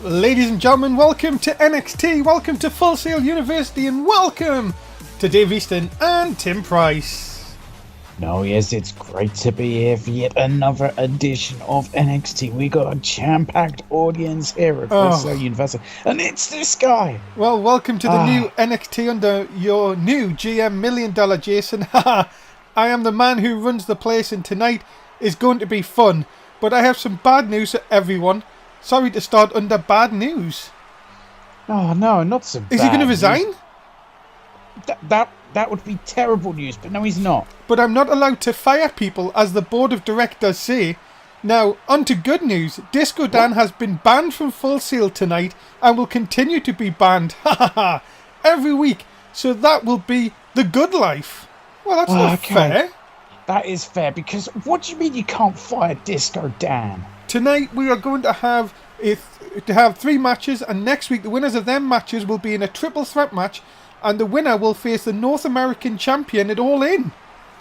Ladies and gentlemen, welcome to NXT, welcome to Full Sail University, and welcome to Dave Easton and Tim Price. No, yes, it's great to be here for yet another edition of NXT. We got a jam-packed audience here at Full Sail University, and it's this guy. Well, welcome to the new NXT under your new GM, $1 Million Jason. I am the man who runs the place, and tonight is going to be fun. But I have some bad news for everyone. Sorry to start under bad news. Oh, no, not so bad. Is he going to resign? That would be terrible news, but no, he's not. But I'm not allowed to fire people, as the board of directors say. Now, on to good news. Disco Dan has been banned from Full Sail tonight and will continue to be banned every week. So that will be the good life. Well, that's not fair. That is fair, because what do you mean you can't fire Disco Dan? Tonight we are going to have 3 matches, and next week the winners of them matches will be in a triple threat match, and the winner will face the North American champion at All In.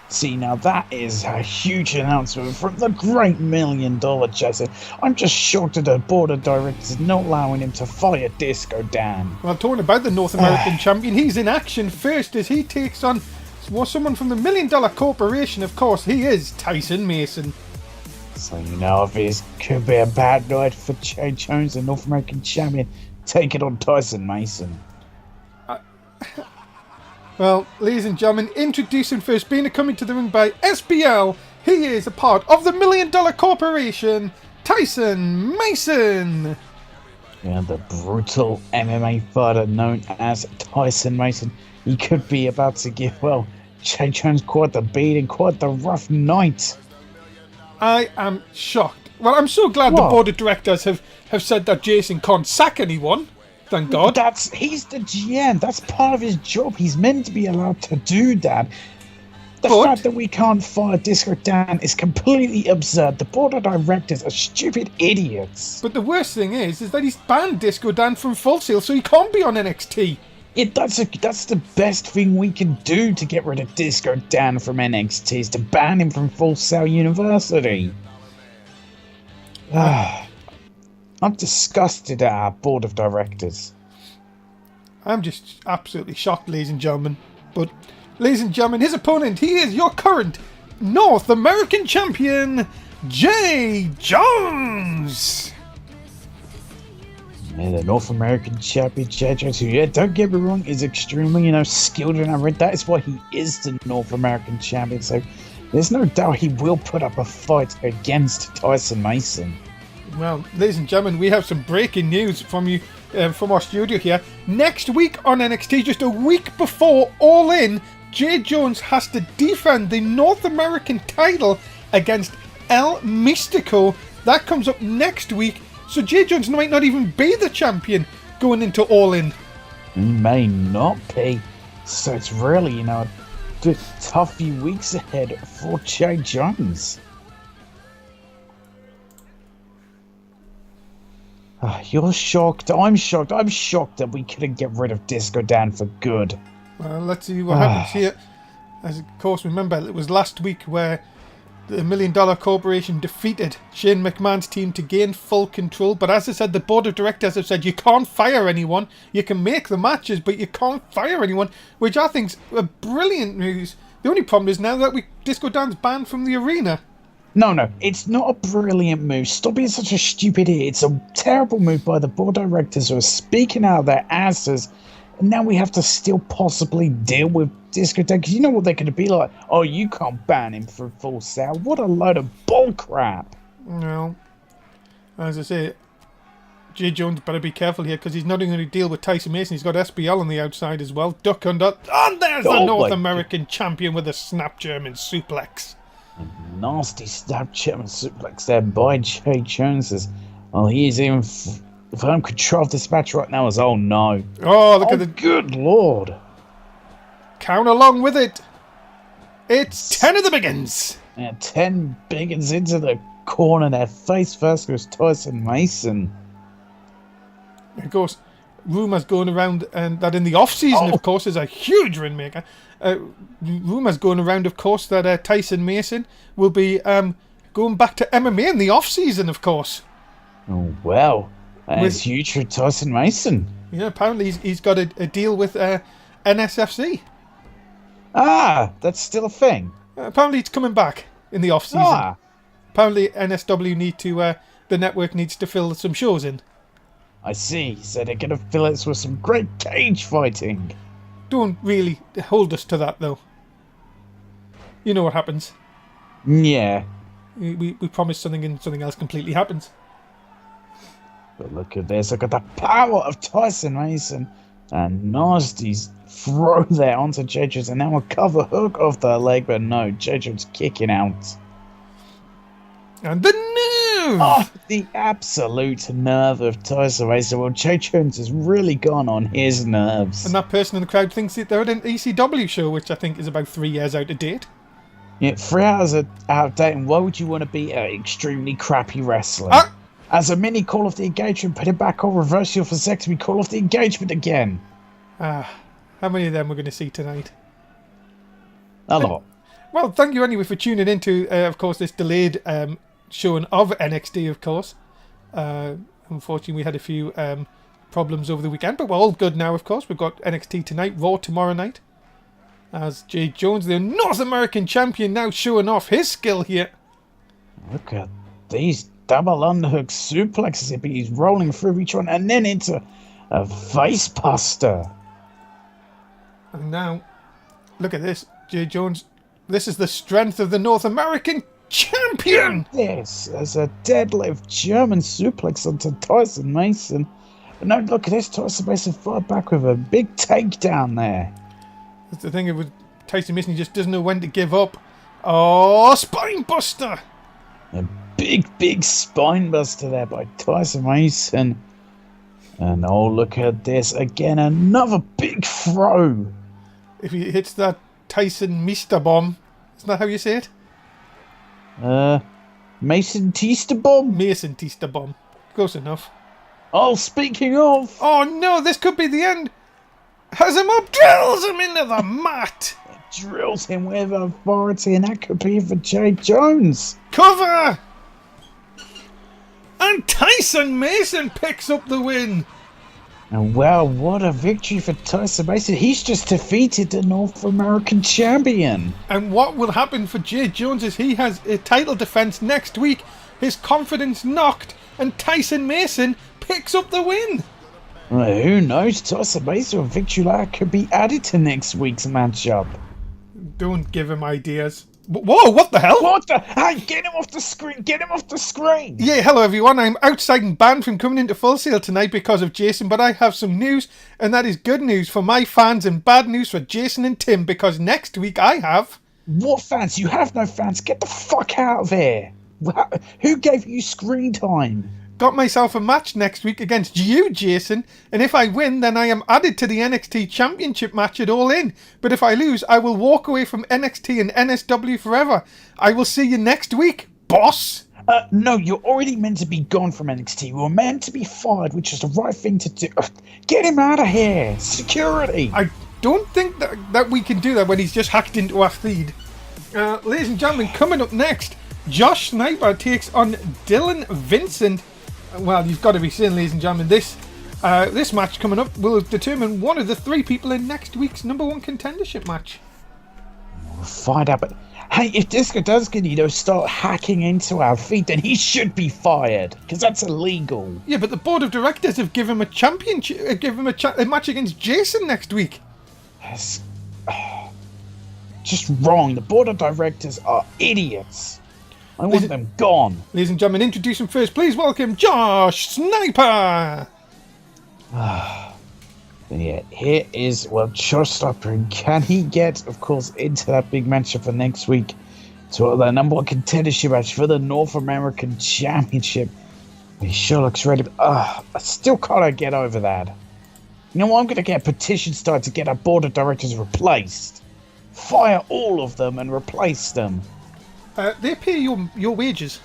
See, now that is a huge announcement from the great $1 Million Jason. I'm just shocked at the board of directors not allowing him to fire Disco Dan. Well, talking about the North American champion, he's in action first as he takes on someone from the $1 Million Corporation. Of course, he is Tyson Mason. So, you know, if this could be a bad night for Jay Jones, the North American champion, take it on Tyson Mason. Well, ladies and gentlemen, introducing first, being coming to the ring by SBL, he is a part of the $1 Million Corporation, Tyson Mason. Yeah, the brutal MMA fighter known as Tyson Mason. He could be about to give, well, Jay Jones quite the beating, quite the rough night. I am shocked. Well, I'm so glad the board of directors have said that Jason can't sack anyone. Thank God. He's the GM. That's part of his job. He's meant to be allowed to do that. The fact that we can't fire Disco Dan is completely absurd. The board of directors are stupid idiots. But the worst thing is that he's banned Disco Dan from Full Sail, so he can't be on NXT. That's the best thing we can do to get rid of Disco Dan from NXT, is to ban him from Full Sail University. I'm disgusted at our board of directors. I'm just absolutely shocked, ladies and gentlemen. But, ladies and gentlemen, his opponent, he is your current North American champion, Jay Jones. Yeah, the North American champion, Jay Jones, who, yeah, don't get me wrong, is extremely, skilled in our ring. That is why he is the North American champion. So there's no doubt he will put up a fight against Tyson Mason. Well, ladies and gentlemen, we have some breaking news from you, from our studio here. Next week on NXT, just a week before All In, Jay Jones has to defend the North American title against El Mystico. That comes up next week. So Jay Jones might not even be the champion going into All In. He may not be. So it's really, a tough few weeks ahead for Jay Jones. You're shocked. I'm shocked. I'm shocked that we couldn't get rid of Disco Dan for good. Well, let's see what happens here. As of course, remember, it was last week where the $1 Million Corporation defeated Shane McMahon's team to gain full control. But as I said, the board of directors have said you can't fire anyone. You can make the matches, but you can't fire anyone, which I think's a brilliant news. The only problem is now that Disco Dan's banned from the arena. No, it's not a brilliant move. Stop being such a stupid idiot. It's a terrible move by the board of directors who are speaking out their asses. And now we have to still possibly deal with Disco Dan, because you know what they're going to be like? Oh, you can't ban him for Full Sail. What a load of bullcrap. Well, as I say, Jay Jones better be careful here, because he's not going to deal with Tyson Mason. He's got SBL on the outside as well. Duck under. And there's the North American champion with a snap German suplex. A nasty snap German suplex there by Jay Jones. Oh, he is even firm control of this match right now. Oh no. Oh, look at the good lord. Count along with it. It's 10 of the biggins. Yeah, 10 biggins into the corner there. Face first goes Tyson Mason. Of course, rumours going around and that in the off-season, of course, is a huge rainmaker. Rumours going around, of course, that Tyson Mason will be going back to MMA in the off-season, of course. Oh, well. It's huge for Tyson Mason. Yeah, apparently he's got a deal with NSFC. Ah, that's still a thing. Apparently it's coming back in the off-season. Ah. Apparently NSW the network needs to fill some shows in. I see. So they're going to fill us with some great cage fighting. Don't really hold us to that, though. You know what happens. Yeah. We promise something and something else completely happens. But look at this. Look at the power of Tyson Mason. And nasty's throw there onto J-Jones. And now a cover hook off the leg. But no, J-Jones kicking out. And the nerve! Oh, the absolute nerve of Tyson Mason. Well, J-Jones has really gone on his nerves. And that person in the crowd thinks that they're at an ECW show, which I think is about 3 years out of date. Yeah, 3 hours out of date. And why would you want to be extremely crappy wrestling? As a mini Call of the Engagement, put it back on, reverse your vasectomy, Call of the Engagement again. How many of them we're going to see tonight? A lot. Well, thank you anyway for tuning into, of course, this delayed showing of NXT, of course. Unfortunately, we had a few problems over the weekend, but we're all good now, of course. We've got NXT tonight, Raw tomorrow night. As Jay Jones, the North American champion, now showing off his skill here. Look at these double underhook suplexes. He's rolling through each one and then into a face buster. And now, look at this, Jay Jones. This is the strength of the North American champion. This is a deadlift German suplex onto Tyson Mason. But no, look at this. Tyson Mason fired back with a big takedown there. That's the thing with Tyson Mason, he just doesn't know when to give up. Oh, spine buster! A big spine buster there by Tyson Mason. And oh, look at this. Again, another big throw. If he hits that Tyson Mister Bomb, isn't that how you say it? Mason Tista Bomb? Mason Tista Bomb. Close enough. Oh, speaking of. Oh no, this could be the end. Has him up, drills him into the mat. Drills him with authority, and that could be for Jay Jones. Cover! And Tyson Mason picks up the win. And well, what a victory for Tyson Mason. He's just defeated the North American champion. And what will happen for Jay Jones is he has a title defense next week. His confidence knocked, and Tyson Mason picks up the win. Well, who knows? Tyson Mason with victory like could be added to next week's matchup. Don't give him ideas. Whoa, what the hell? What the? Hey, get him off the screen! Get him off the screen! Yeah, hello everyone. I'm outside and banned from coming into Full Sail tonight because of Jason, but I have some news, and that is good news for my fans and bad news for Jason and Tim, because next week I have... What fans? You have no fans. Get the fuck out of here. Who gave you screen time? Got myself a match next week against you, Jason, and if I win, then I am added to the NXT Championship match at All In. But if I lose, I will walk away from NXT and NSW forever. I will see you next week, boss. No, you're already meant to be gone from NXT. You were meant to be fired, which is the right thing to do. Get him out of here. Security. I don't think that we can do that when he's just hacked into our feed. Ladies and gentlemen, coming up next, Josh Sniper takes on Dylan Vincent. Well, you've got to be saying, ladies and gentlemen, this match coming up will determine one of the 3 people in next week's #1 contendership match. We'll find out, but hey, if Disco does start hacking into our feed, then he should be fired, because that's illegal. Yeah, but the board of directors have given him a championship, a match against Jason next week. That's just wrong. The board of directors are idiots. I want them gone. Ladies and gentlemen, introduce him first. Please welcome Josh Sniper. Yeah, here is, well, Josh Sniper. Can he get, of course, into that big matchup for next week? To the #1 contendership match for the North American Championship. He sure looks ready. I still can't get over that. You know what? I'm going to get a petition started to get our board of directors replaced. Fire all of them and replace them. They pay your wages.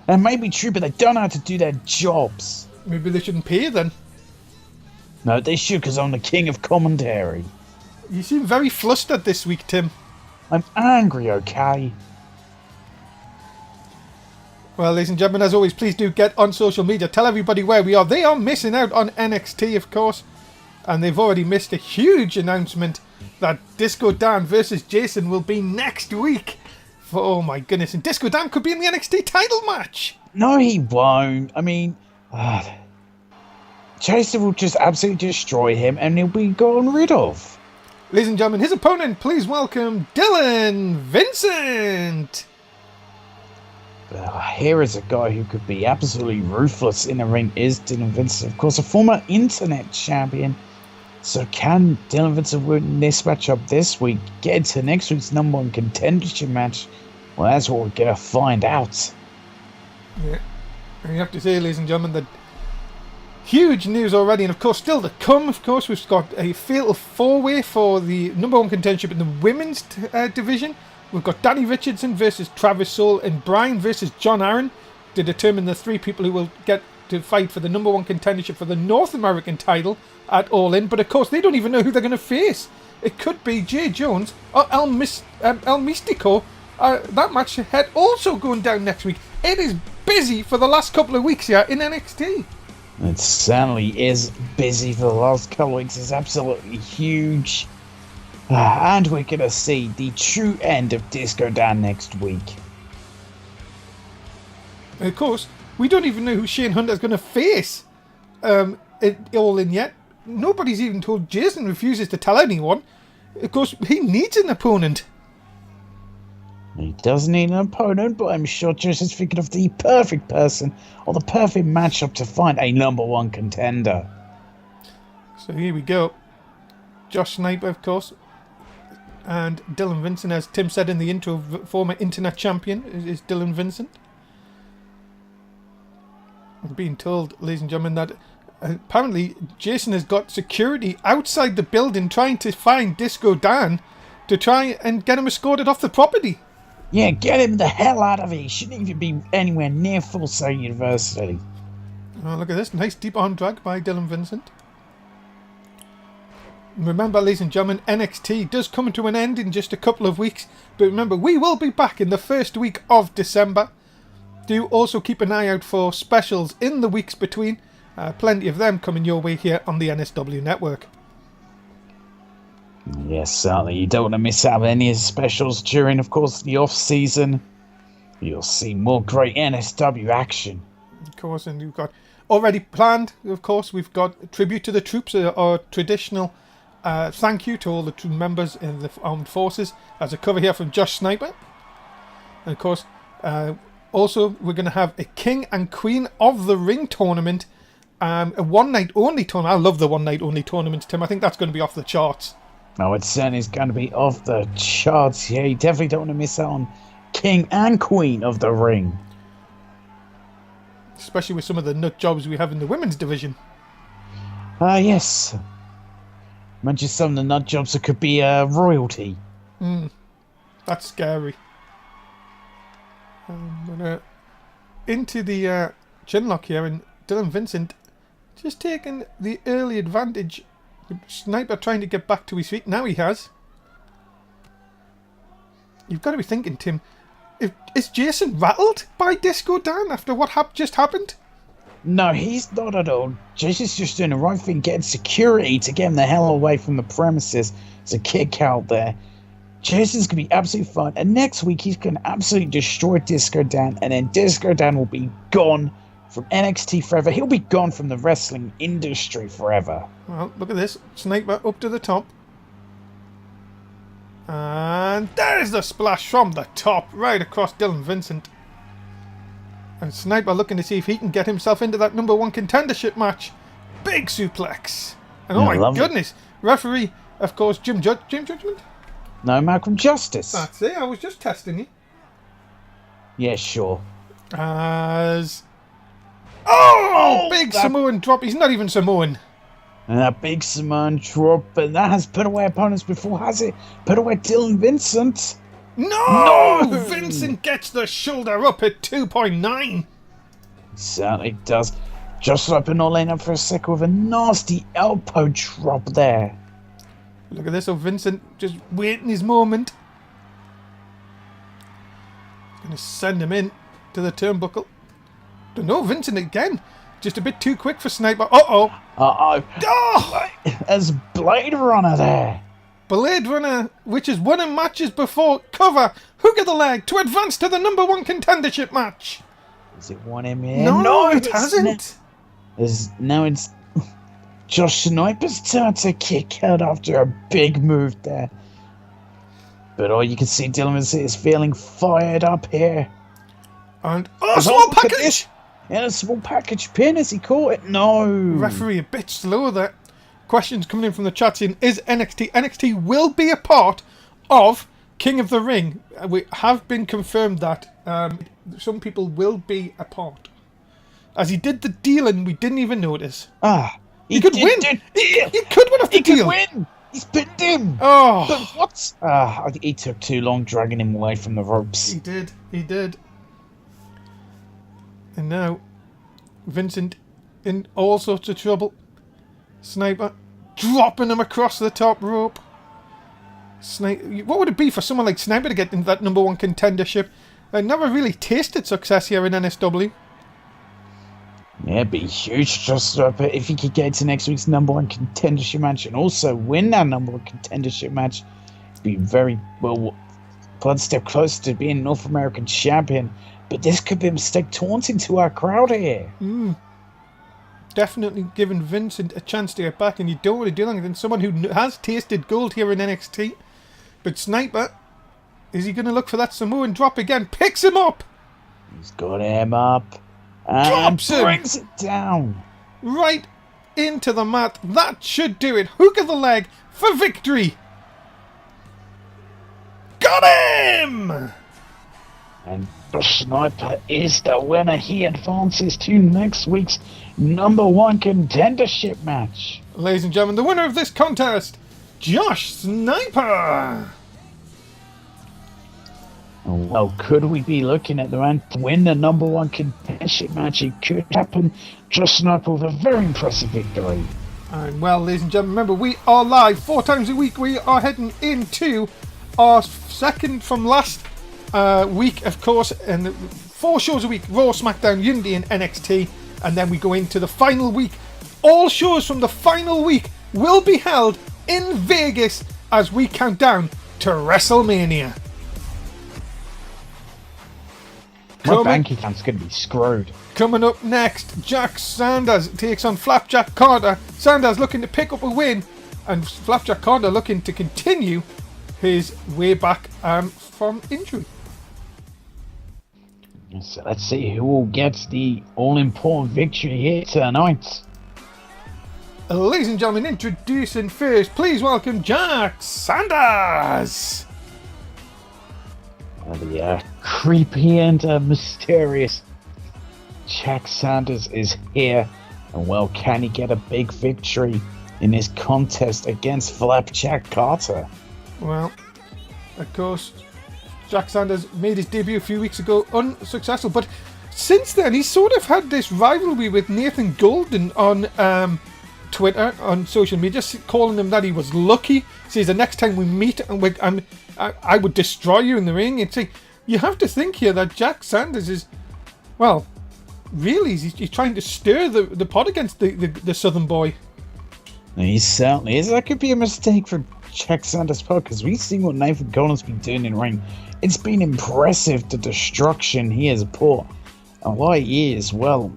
That may be true, but they don't know how to do their jobs. Maybe they shouldn't pay then. No, they should, because I'm the king of commentary. You seem very flustered this week, Tim. I'm angry, okay? Well, ladies and gentlemen, as always, please do get on social media. Tell everybody where we are. They are missing out on NXT, of course. And they've already missed a huge announcement that Disco Dan versus Jason will be next week. Oh my goodness. And Disco Dan could be in the NXT title match. No, he won't. I mean, Jason will just absolutely destroy him and he'll be gotten rid of. Ladies and gentlemen, his opponent, please welcome Dylan Vincent. Here is a guy who could be absolutely ruthless in the ring is Dylan Vincent. Of course, a former internet champion. So can Dylan Vincent win this matchup this week? Get into next week's number one contendership match? Well, that's what we're going to find out. Yeah. And you have to say, ladies and gentlemen, that huge news already. And of course, still to come, of course, we've got a fatal four-way for the number one contendership in the women's division. We've got Danny Richardson versus Travis Soule and Bryan versus John Aaron to determine the three people who will get to fight for the number one contendership for the North American title at All In. But of course, they don't even know who they're going to face. It could be Jay Jones or El Mystico. That match had also going down next week. It is busy for the last couple of weeks here in NXT. It certainly is busy for the last couple of weeks. It's absolutely huge. And we're going to see the true end of Disco Dan next week. And of course, we don't even know who Shane Hunter's going to face All In yet. Nobody's even told. Jason refuses to tell anyone. Of course, he needs an opponent. He does need an opponent, but I'm sure Jason's thinking of the perfect person or the perfect matchup to find a number one contender. So here we go. Josh Sniper, of course. And Dylan Vincent, as Tim said in the intro, former internet champion is Dylan Vincent. I'm being told, ladies and gentlemen, that apparently Jason has got security outside the building trying to find Disco Dan to try and get him escorted off the property. Yeah, get him the hell out of here. He shouldn't even be anywhere near Full Sail University. Oh, look at this. Nice deep arm drag by Dylan Vincent. Remember, ladies and gentlemen, NXT does come to an end in just a couple of weeks. But remember, we will be back in the first week of December. Do also keep an eye out for specials in the weeks between. Plenty of them coming your way here on the NSW network. Yes, certainly. You don't want to miss out on any of the specials during, of course, the off-season. You'll see more great NSW action. Of course, and you've got already planned, of course, we've got Tribute to the Troops, our traditional thank you to all the members in the armed forces, as a cover here from Josh Sniper. And of course, also we're going to have a King and Queen of the Ring tournament, a one night only tournament. I love the one night only tournaments, Tim. I think that's going to be off the charts. Oh, it certainly is going to be off the charts. Yeah, you definitely don't want to miss out on King and Queen of the Ring. Especially with some of the nut jobs we have in the women's division. Yes. Imagine some of the nut jobs that could be royalty. That's scary. Into the chinlock here, and Dylan Vincent just taking the early advantage. Sniper trying to get back to his feet. Now he has. You've got to be thinking, Tim, is Jason rattled by Disco Dan after what just happened? No, he's not at all. Jason's just doing the right thing, getting security to get him the hell away from the premises. There's a kick out there. Jason's going to be absolutely fine. And next week, he's going to absolutely destroy Disco Dan. And then Disco Dan will be gone from NXT forever. He'll be gone from the wrestling industry forever. Well, look at this. Sniper up to the top. And there's the splash from the top, right across Dylan Vincent. And Sniper looking to see if he can get himself into that number one contendership match. Big suplex. And oh my goodness. Referee, of course, Jim Judgment? No, Malcolm Justice. That's it. I was just testing you. Yeah, sure. As... Oh, big Samoan drop. He's not even Samoan. And that big Samoan drop, and that has put away opponents before, has it? Put away Dylan Vincent. No! Vincent gets the shoulder up at 2.9. He certainly does. Just open all in up for a second with a nasty elbow drop there. Look at this. So Vincent just waiting his moment. Going to send him in to the turnbuckle. Don't know, Vincent again. Just a bit too quick for Sniper. Uh-oh. Oh! There's Blade Runner there. Blade Runner, which has won in matches before, cover, hook of the leg to advance to the number 1 contendership match. Is it won him here? No, it hasn't. Now it's Josh Sniper's turn to kick out after a big move there. But all you can see, Dylan is feeling fired up here. And small package! And a small package pin as he caught it. No. Referee a bit slow there. Questions coming in from the chat saying, is NXT will be a part of King of the Ring. We have been confirmed that some people will be a part. As he did the deal and we didn't even notice. He could win. He could win off the deal. He could win. He's pinned him. Oh. But what? He took too long dragging him away from the ropes. He did. And now, Vincent in all sorts of trouble. Sniper dropping him across the top rope. What would it be for someone like Sniper to get into that number 1 contendership? I never really tasted success here in NSW. Yeah, it'd be huge just if he could get to next week's number 1 contendership match and also win that number 1 contendership match. Be very one step closer to being North American champion. But this could be a mistake taunting to our crowd here. Definitely giving Vincent a chance to get back, and you don't want to do that than someone who has tasted gold here in NXT. But Sniper, is he going to look for that Samoan drop again? Picks him up! He's got him up. And brings it down. Right into the mat. That should do it. Hook of the leg for victory. Got him! And the Sniper is the winner. He advances to next week's number 1 contendership match. Ladies and gentlemen, the winner of this contest, Josh Sniper. Well, could we be looking at the man to win the number 1 contendership match? It could happen. Josh Sniper with a very impressive victory. And well, ladies and gentlemen, remember we are live 4 times a week. We are heading into our second from last week, of course, and 4 shows a week: Raw, SmackDown, Unity, and NXT. And then we go into the final week. All shows from the final week will be held in Vegas as we count down to WrestleMania. My bank account's going to be screwed. Coming up next, Jack Sanders takes on Flapjack Carter. Sanders looking to pick up a win, and Flapjack Carter looking to continue his way back from injury. So let's see who will get the all-important victory here tonight. Ladies and gentlemen, introducing first, please welcome Jack Sanders. The creepy and mysterious Jack Sanders is here. And well, can he get a big victory in his contest against Flapjack Carter? Well, of course, Jack Sanders made his debut a few weeks ago, unsuccessful, but since then he's sort of had this rivalry with Nathan Golden on Twitter, on social media, calling him that he was lucky. Says the next time we meet, and I would destroy you in the ring. And say, you have to think here that Jack Sanders is, well, really, he's trying to stir the pot against the Southern boy. He certainly is. That could be a mistake for Jack Sanders' part, because we've seen what Nathan Golden's been doing in the ring. It's been impressive, the destruction he has put. And why he is, well,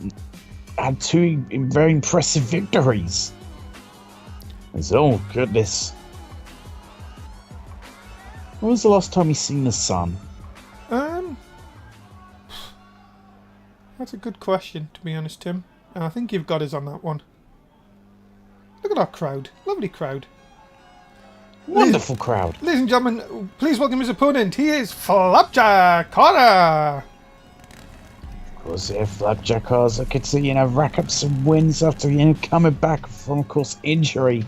had 2 very impressive victories. Oh, goodness. When was the last time you seen the sun? That's a good question, to be honest, Tim. And I think you've got us on that one. Look at our crowd. Lovely crowd. Wonderful crowd. Ladies and gentlemen, please welcome his opponent. He is Flapjack Carter. Of course, yeah, Flapjack Carter could see, rack up some wins after, coming back from, of course, injury.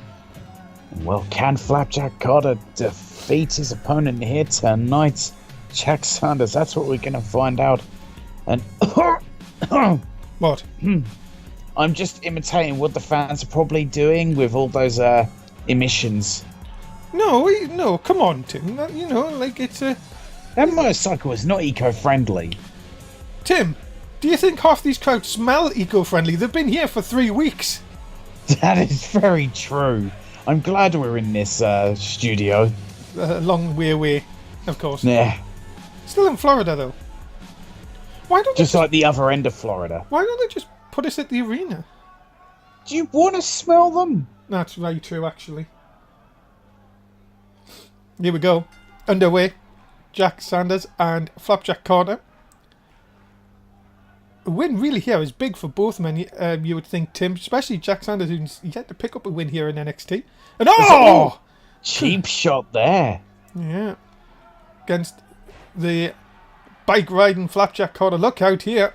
And well, can Flapjack Carter defeat his opponent here tonight? Jack Sanders, that's what we're going to find out. And what? I'm just imitating what the fans are probably doing with all those emissions. No, come on, Tim. It's a... That motorcycle is not eco-friendly. Tim, do you think half these crowds smell eco-friendly? They've been here for 3 weeks. That is very true. I'm glad we're in this studio. A long way away, of course. Yeah. Still in Florida, though. Why don't Just like the other end of Florida. Why don't they just put us at the arena? Do you want to smell them? That's very true, actually. Here we go. Underway. Jack Sanders and Flapjack Carter. A win really here is big for both men, you would think, Tim. Especially Jack Sanders, who's yet to pick up a win here in NXT. And cheap shot there. Yeah. Against the bike-riding Flapjack Carter. Look out here.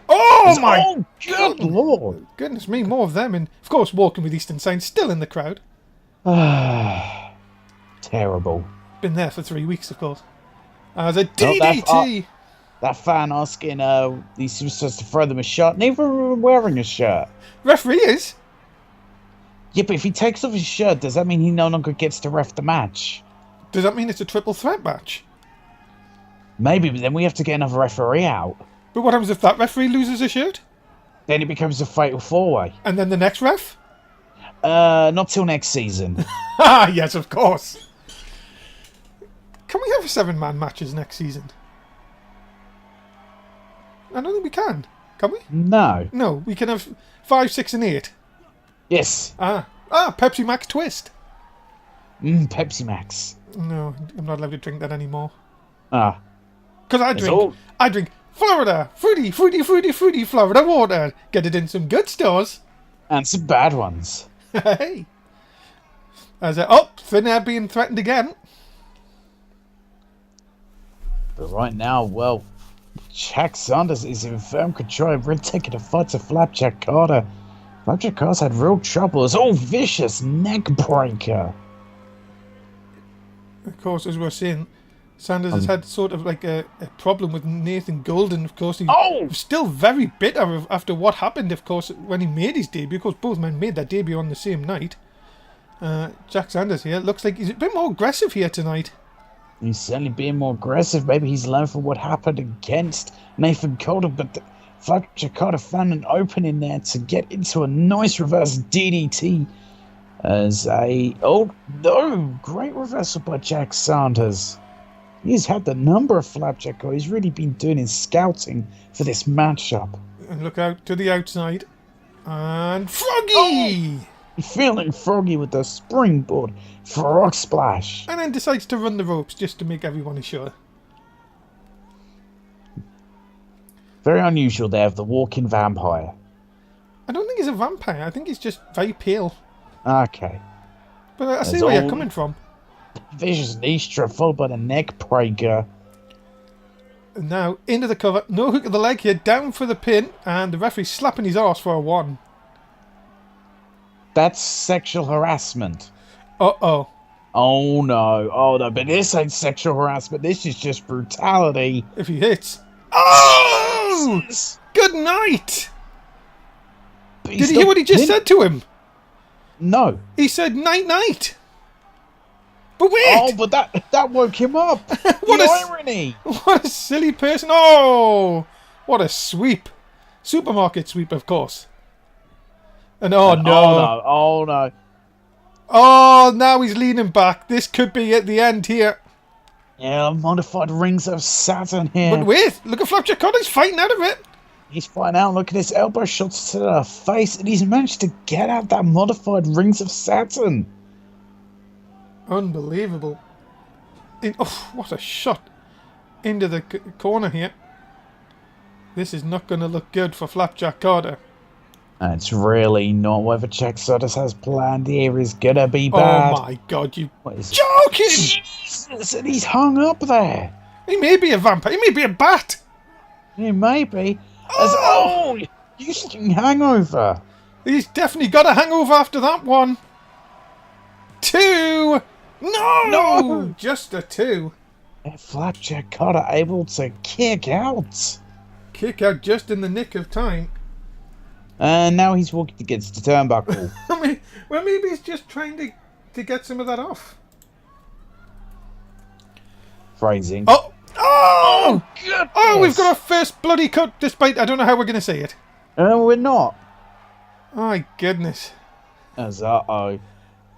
Oh, good lord. Goodness me, more of them. And, of course, Walking with Easton Sign still in the crowd. Terrible. Been there for 3 weeks, of course. As a DDT. That fan asking he's supposed to throw them a shirt. Neither were wearing a shirt. Referee is. Yeah, but if he takes off his shirt, does that mean he no longer gets to ref the match? Does that mean it's a triple threat match? Maybe, but then we have to get another referee out. But what happens if that referee loses a shirt? Then it becomes a fatal four-way. And then the next ref? Not till next season. Ah, yes, of course. Can we have 7-man matches next season? I don't think we can. Can we? No. No, we can have 5, 6, and 8. Yes. Pepsi Max Twist. Pepsi Max. No, I'm not allowed to drink that anymore. Ah. Because I drink Florida, fruity Florida water. Get it in some good stores. And some bad ones. Hey. Thin Air being threatened again. But right now, well, Jack Sanders is in firm control. Really taking a fight to Flapjack Carter. Flapjack Carter's had real trouble. It's all vicious neck breaker. Of course, as we're saying, Sanders has had sort of like a problem with Nathan Golden. Of course, he's still very bitter after what happened, of course, when he made his debut. Of course, both men made their debut on the same night. Jack Sanders here looks like he's a bit more aggressive here tonight. He's certainly being more aggressive. Maybe he's learned from what happened against Nathan Golden, but Flapjack Carter found an opening there to get into a nice reverse DDT. Great reversal by Jack Sanders. He's had the number of Flapjack Carter. He's really been doing his scouting for this matchup. And look out to the outside. And Froggy! Feeling Froggy with the springboard frog splash. And then decides to run the ropes just to make everyone sure. Very unusual there of the walking vampire. I don't think he's a vampire. I think he's just very pale. Okay. But I see where you're coming from. Vicious knee strap followed by the neck breaker. And now into the cover. No hook of the leg here. Down for the pin. And the referee slapping his arse for a 1. That's sexual harassment. Uh-oh. Oh no, but this ain't sexual harassment, this is just brutality. If he hits. Oh! Good night! Did you hear what he just said to him? No. He said night-night. But wait! Oh, but that woke him up. What irony! What a silly person. Oh! What a sweep. Supermarket sweep, of course. And oh no. Oh, now he's leaning back. This could be at the end here. Yeah, modified rings of Saturn here. But wait, look at Flapjack Carter. He's fighting out of it. He's fighting out. Look at his elbow shots to the face. And he's managed to get out that modified rings of Saturn. Unbelievable. What a shot into the corner here. This is not going to look good for Flapjack Carter. And it's really not. Whatever Jack Sanders has planned here is going to be bad. Oh my god, you joking! Jesus, and he's hung up there. He may be a vampire. He may be a bat. He may be. You sting hangover. He's definitely got a hangover after that one. 2. No! Just a 2. And Flapjack Carter able to kick out. Kick out just in the nick of time. And now he's walking against the turnbuckle. Well, maybe he's just trying to get some of that off. Phrasing. Oh! Oh! goodness! Oh, we've got our first bloody cut, despite I don't know how we're going to say it. We're not. Oh, my goodness. As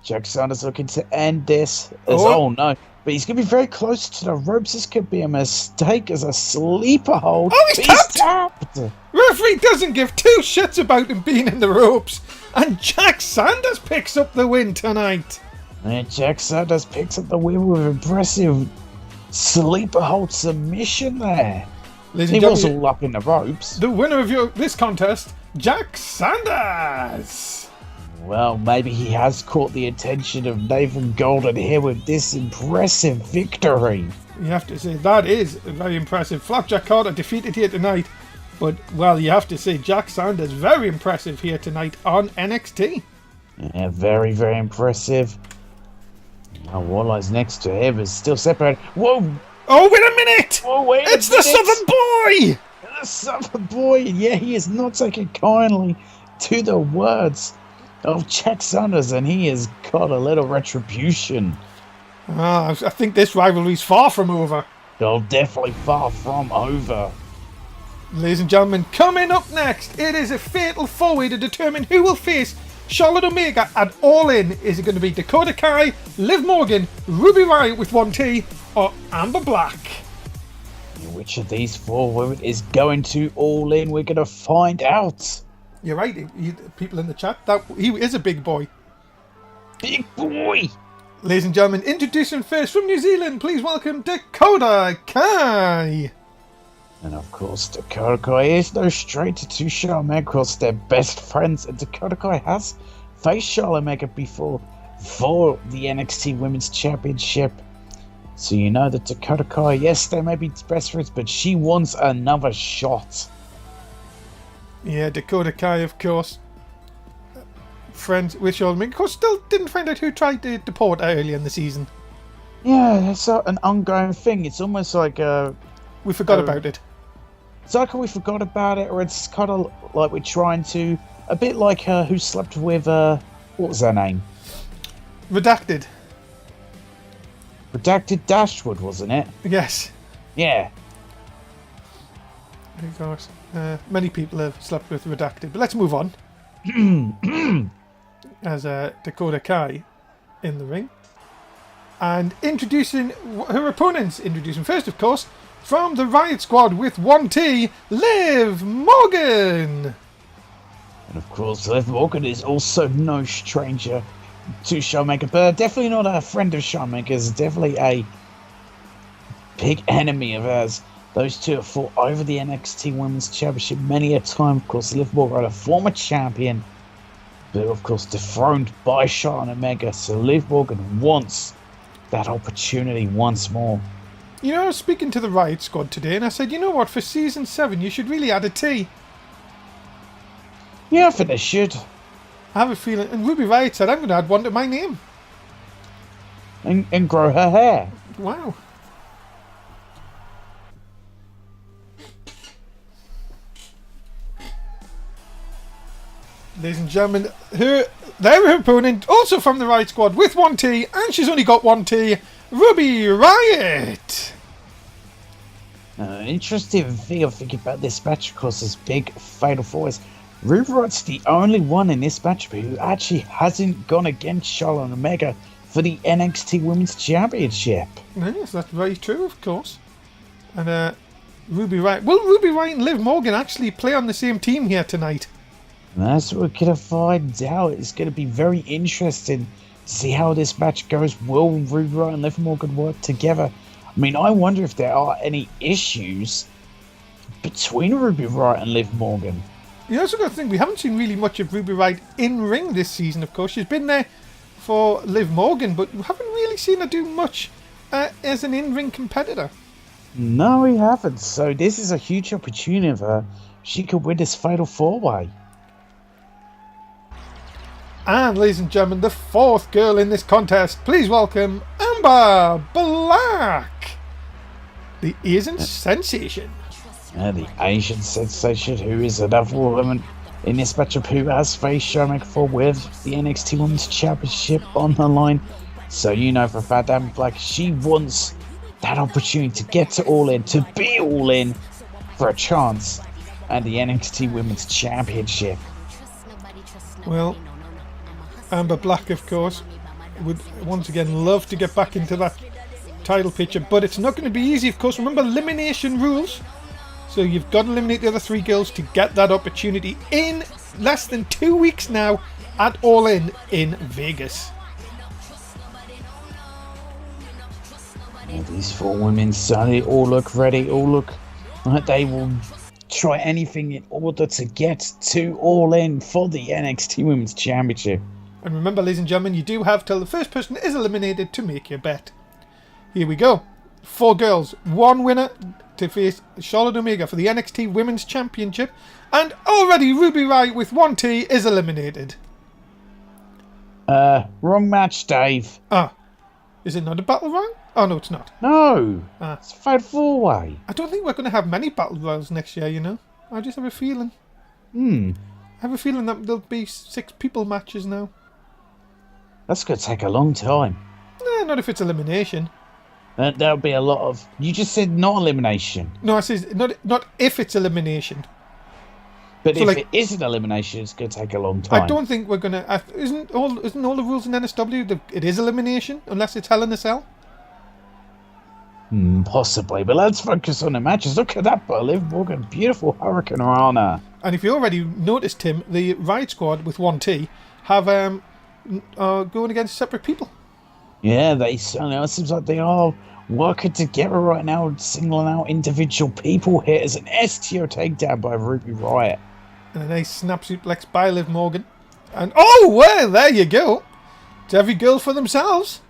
Jack Sanders looking to end this. Oh. No. But he's going to be very close to the ropes. This could be a mistake as a sleeper hold. Oh, he's tapped! Referee doesn't give two shits about him being in the ropes. And Jack Sanders picks up the win tonight. And Jack Sanders picks up the win with impressive sleeper hold submission there. He was all up in the ropes. The winner of this contest, Jack Sanders. Well, maybe he has caught the attention of Nathan Golden here with this impressive victory. You have to say, that is very impressive. Flapjack Carter defeated here tonight. But, well, you have to say, Jack Sanders, very impressive here tonight on NXT. Yeah, very, very impressive. Now, Walleyes next to him is still separated. Whoa! Oh, wait a minute! Whoa, wait it's the Southern Boy! The Southern Boy! Yeah, he is not taking kindly to the words of Jack Sanders, and he has got a little retribution. I think this rivalry's far from over. Oh, definitely far from over. Ladies and gentlemen, coming up next, it is a fatal four-way to determine who will face Charlotte Omega at All In. Is it going to be Dakota Kai, Liv Morgan, Ruby Riott with 1T, or Amber Black? Which of these four women is going to All In? We're going to find out. You're right, people in the chat, he is a big boy. Big boy! Ladies and gentlemen, introducing first from New Zealand, please welcome Dakota Kai. And of course, Dakota Kai is no stranger to Charlotte Omega. Of course, they're best friends, and Dakota Kai has faced Charlotte Omega before for the NXT Women's Championship. So you know that Dakota Kai, yes, they may be best friends, but she wants another shot. Yeah, Dakota Kai, of course, friends with Charlotte Omega. Of course, still didn't find out who tried to deport her earlier in the season. Yeah, that's an ongoing thing. It's almost like we forgot about it. It's like we forgot about it, or it's kind of like we're trying to, a bit like who slept with, what was her name? Redacted. Redacted Dashwood, wasn't it? Yes. Yeah. Of course. Many people have slept with Redacted, but let's move on. As Dakota Kai in the ring. And introducing her opponents. Introducing first, of course, from the Riot Squad with 1T, Liv Morgan. And of course, Liv Morgan is also no stranger to Charlotte Omega, but definitely not a friend of Charlotte Omega's, definitely a big enemy of hers. Those two have fought over the NXT Women's Championship many a time. Of course, Liv Morgan, a former champion, but of course dethroned by Charlotte Omega. So Liv Morgan wants that opportunity once more. You know, I was speaking to the Riot Squad today, and I said, you know what, for Season 7, you should really add a T. Yeah, I think they should. I have a feeling, and Ruby Riott said, I'm going to add one to my name. And grow her hair. Wow. Ladies and gentlemen, their opponent, also from the Riot Squad, with 1T, and she's only got 1T, Ruby Riott. An interesting thing I'm thinking about this match, of course, is big fatal fours. Ruby Riott's the only one in this match who actually hasn't gone against Charlotte Omega for the NXT Women's Championship. Yes, that's very true, of course. And Ruby Riott. Will Ruby Riott and Liv Morgan actually play on the same team here tonight? That's what we're going to find out. It's going to be very interesting to see how this match goes. Will Ruby Riott and Liv Morgan work together? I mean, I wonder if there are any issues between Ruby Riott and Liv Morgan. You also got to think, we haven't seen really much of Ruby Riott in ring this season, of course. She's been there for Liv Morgan, but we haven't really seen her do much as an in-ring competitor. No, we haven't. So this is a huge opportunity for her. She could win this fatal four-way. And ladies and gentlemen, the fourth girl in this contest, please welcome Amber Black, the Asian sensation. The Asian sensation, who is another woman in this matchup who has faced Charlotte before with the NXT Women's Championship on the line. So you know for a fact, Amber Black, she wants that opportunity to get to All In, to be All In for a chance at the NXT Women's Championship. Well, Amber Black, of course, would once again love to get back into that title picture, but it's not going to be easy, of course. Remember, elimination rules. So you've got to eliminate the other 3 girls to get that opportunity in less than 2 weeks now at All In Vegas. Yeah, these 4 women, they all look ready, all look like they will try anything in order to get to All In for the NXT Women's Championship. And remember, ladies and gentlemen, you do have till the first person is eliminated to make your bet. Here we go. 4 girls, 1 winner to face Charlotte Omega for the NXT Women's Championship. And already Ruby Riott with 1T is eliminated. Wrong match, Dave. Is it not a battle royal? Oh, no, it's not. No, it's a Fatal 4-way. I don't think we're going to have many battle royals next year, you know. I just have a feeling. I have a feeling that there'll be 6 people matches now. That's going to take a long time. Nah, not if it's elimination. There'll be a lot of... You just said not elimination. No, I said not if it's elimination. But so if it is an elimination, it's going to take a long time. I don't think we're going to... Isn't all the rules in NSW that it is elimination, unless it's Hell in a Cell? Possibly, but let's focus on the matches. Look at that by Liv Morgan. Beautiful Hurricane Rana. And if you already noticed, Tim, the Riot Squad with 1T have going against separate people. Yeah, they certainly are. It seems like they are working together right now, singling out individual people here as an STO takedown by Ruby Riott. And a nice snap suplex by Liv Morgan. And oh, well, there you go. It's every girl for themselves.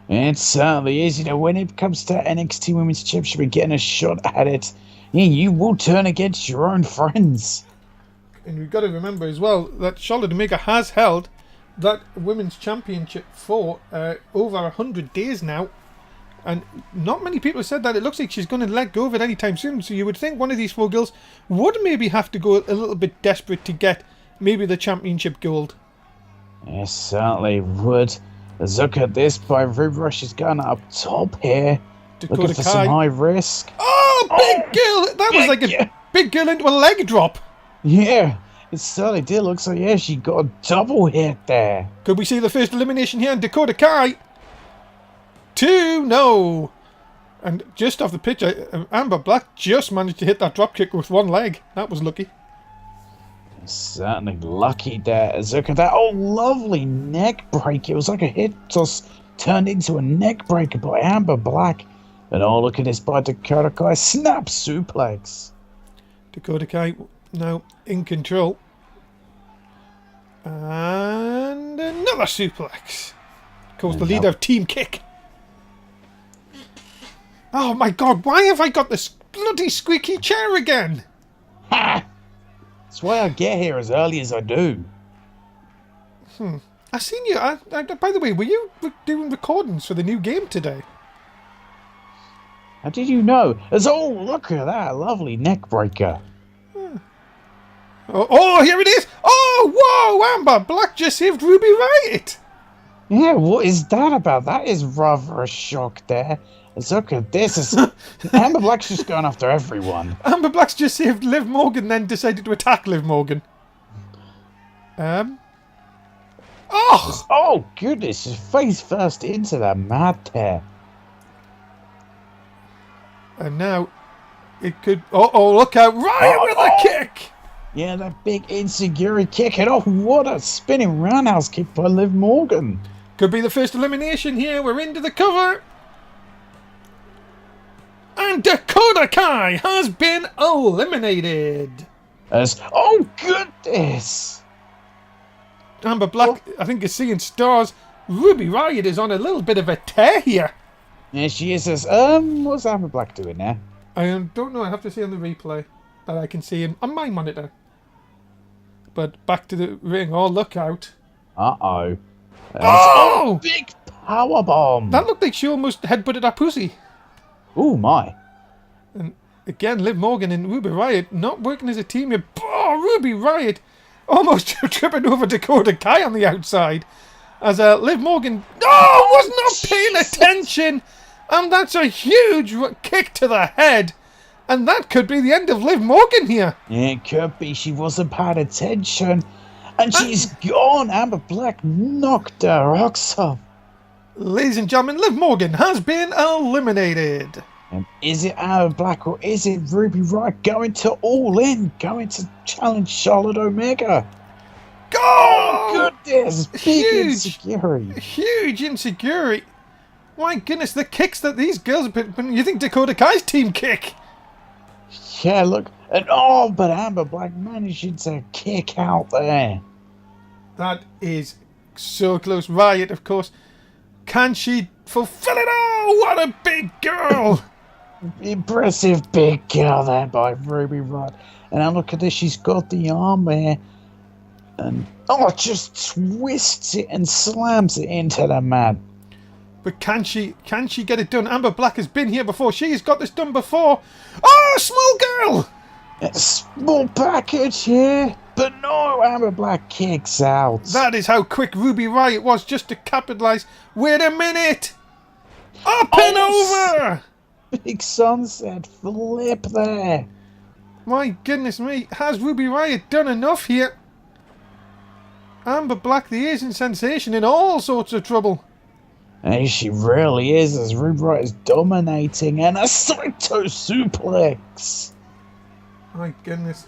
It certainly is. You know, when it comes to NXT Women's Championship and getting a shot at it, you will turn against your own friends. And we've got to remember as well that Charlotte Omega has held that Women's Championship for over 100 days now. And not many people have said that. It looks like she's going to let go of it anytime soon. So you would think one of these 4 girls would maybe have to go a little bit desperate to get maybe the championship gold. Yes, certainly would. Look at this by Ruby Riott. She's going up top here. Dakota looking for Kai. some high risk. Oh, big girl! That was like a big girl into a leg drop. Yeah, it certainly did. Looks like, she got a double hit there. Could we see the first elimination here in Dakota Kai? 2, no. And just off the picture, Amber Black just managed to hit that drop kick with 1 leg. That was lucky. Certainly lucky there. Look at that. Oh, lovely neck break. It was like a hit toss turned into a neck breaker by Amber Black. And oh, look at this by Dakota Kai. Snap suplex. Dakota Kai now in control. And another suplex. Of course, the leader of Team Kick. Oh my god, why have I got this bloody squeaky chair again? Ha! That's why I get here as early as I do. I seen you. By the way, were you doing recordings for the new game today? How did you know? Look at that lovely neck breaker. Oh, here it is! Oh, whoa! Amber Black just saved Ruby Riott. Yeah, what is that about? That is rather a shock there. Look at this. Amber Black's just going after everyone. Amber Black's just saved Liv Morgan, then decided to attack Liv Morgan. Oh, goodness. Just face first into that mad tear. And now it could... Oh, look out. Riott with a kick. Yeah, that big insecurity kick. And what a spinning roundhouse kick by Liv Morgan. Could be the first elimination here. We're into the cover. And Dakota Kai has been eliminated. Oh, goodness. Amber Black, I think, is seeing stars. Ruby Riott is on a little bit of a tear here. Yeah, she is. What's Amber Black doing there? I don't know. I have to see on the replay that I can see on my monitor. But back to the ring. Oh, look out. Uh-oh. Oh! Big powerbomb. That looked like she almost headbutted her pussy. Oh, my. And again, Liv Morgan and Ruby Riott not working as a team here. Oh, Ruby Riott almost tripping over Dakota Kai on the outside. As Liv Morgan was not paying attention And that's a huge kick to the head. And that could be the end of Liv Morgan here. Yeah, it could be. She wasn't paying attention. And she's gone. Amber Black knocked her rocks off. Ladies and gentlemen, Liv Morgan has been eliminated. And is it Amber Black or is it Ruby Riott going to All In? Going to challenge Charlotte Omega? Go! Oh, goodness. Big insecurity. Huge insecurity. My goodness, the kicks that these girls have been... You think Dakota Kai's team kick? Yeah, look. And but Amber Black managing to kick out there. That is so close. Riott, of course. Can she fulfill it? Oh, what a big girl! Impressive big girl there by Ruby Riott. And now look at this. She's got the arm there. And just twists it and slams it into the mat. But can she get it done? Amber Black has been here before. She's got this done before. Oh, small girl! A small package here. But no, Amber Black kicks out. That is how quick Ruby Riott was just to capitalise. Wait a minute! Up and over! Big sunset flip there. My goodness me. Has Ruby Riott done enough here? Amber Black, the Asian sensation, in all sorts of trouble. And she really is, as Ruby Riott is dominating. And a Saito suplex. My goodness.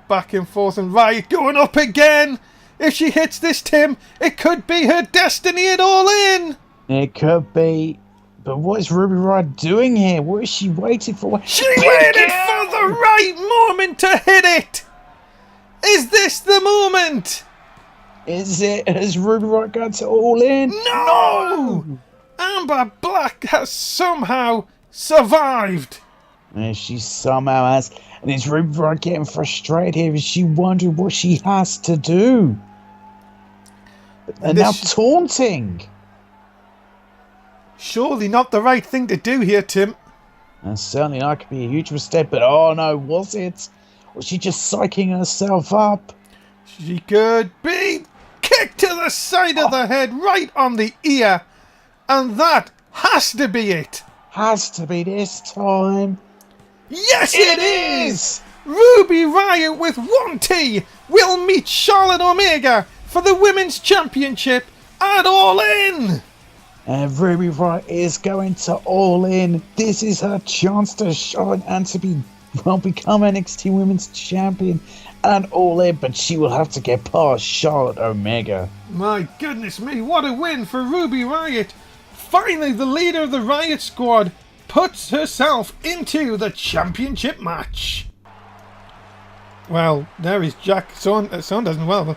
Back and forth, and Riott going up again. If she hits this, Tim, it could be her destiny at All In. It could be. But what is Ruby Riott doing here? What is she waiting for? She waited for the right moment to hit it. Is this the moment? Is it? Has Ruby Riott gone to All In? No! Amber Black has somehow survived. And she somehow has. And is Ruby Riott getting frustrated here? Is she wondering what she has to do? And now taunting. Surely not the right thing to do here, Tim. And certainly not could be a huge mistake, but oh no, was it? Was she just psyching herself up? She could be. Kick to the side of the head, right on the ear. And that has to be it. Has to be this time. Yes, it is! Ruby Riott with 1T will meet Charlotte Omega for the Women's Championship at All In. And Ruby Riott is going to All In. This is her chance to shine and to become NXT Women's Champion at All In, but she will have to get past Charlotte Omega. My goodness me, what a win for Ruby Riott. Finally, the leader of the Riott Squad puts herself into the championship match. Well, there is Jack. Son doesn't well.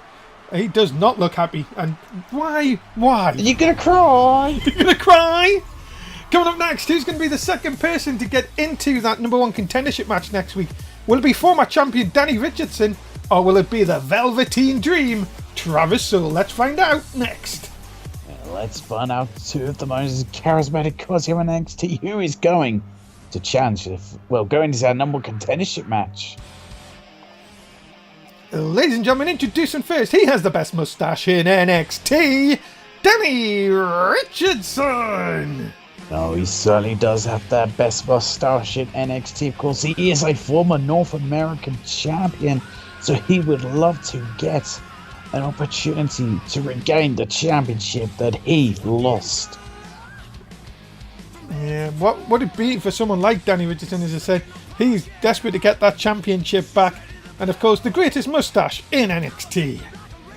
He does not look happy. And why? Why? You're going to cry. You're going to cry? Coming up next, who's going to be the second person to get into that #1 contendership match next week? Will it be former champion Danny Richardson, or will it be the Velveteen Dream, Travis Soule? Let's find out next. Let's find out two of the most charismatic guys here in NXT who is going to challenge, going into our #1 contendership match. Ladies and gentlemen, introducing first, he has the best moustache in NXT, Danny Richardson. Oh, he certainly does have the best moustache in NXT. Of course, he is a former North American champion, so he would love to get an opportunity to regain the championship that he lost. Yeah, what would it be for someone like Danny Richardson? As I said, he's desperate to get that championship back, and of course the greatest moustache in NXT.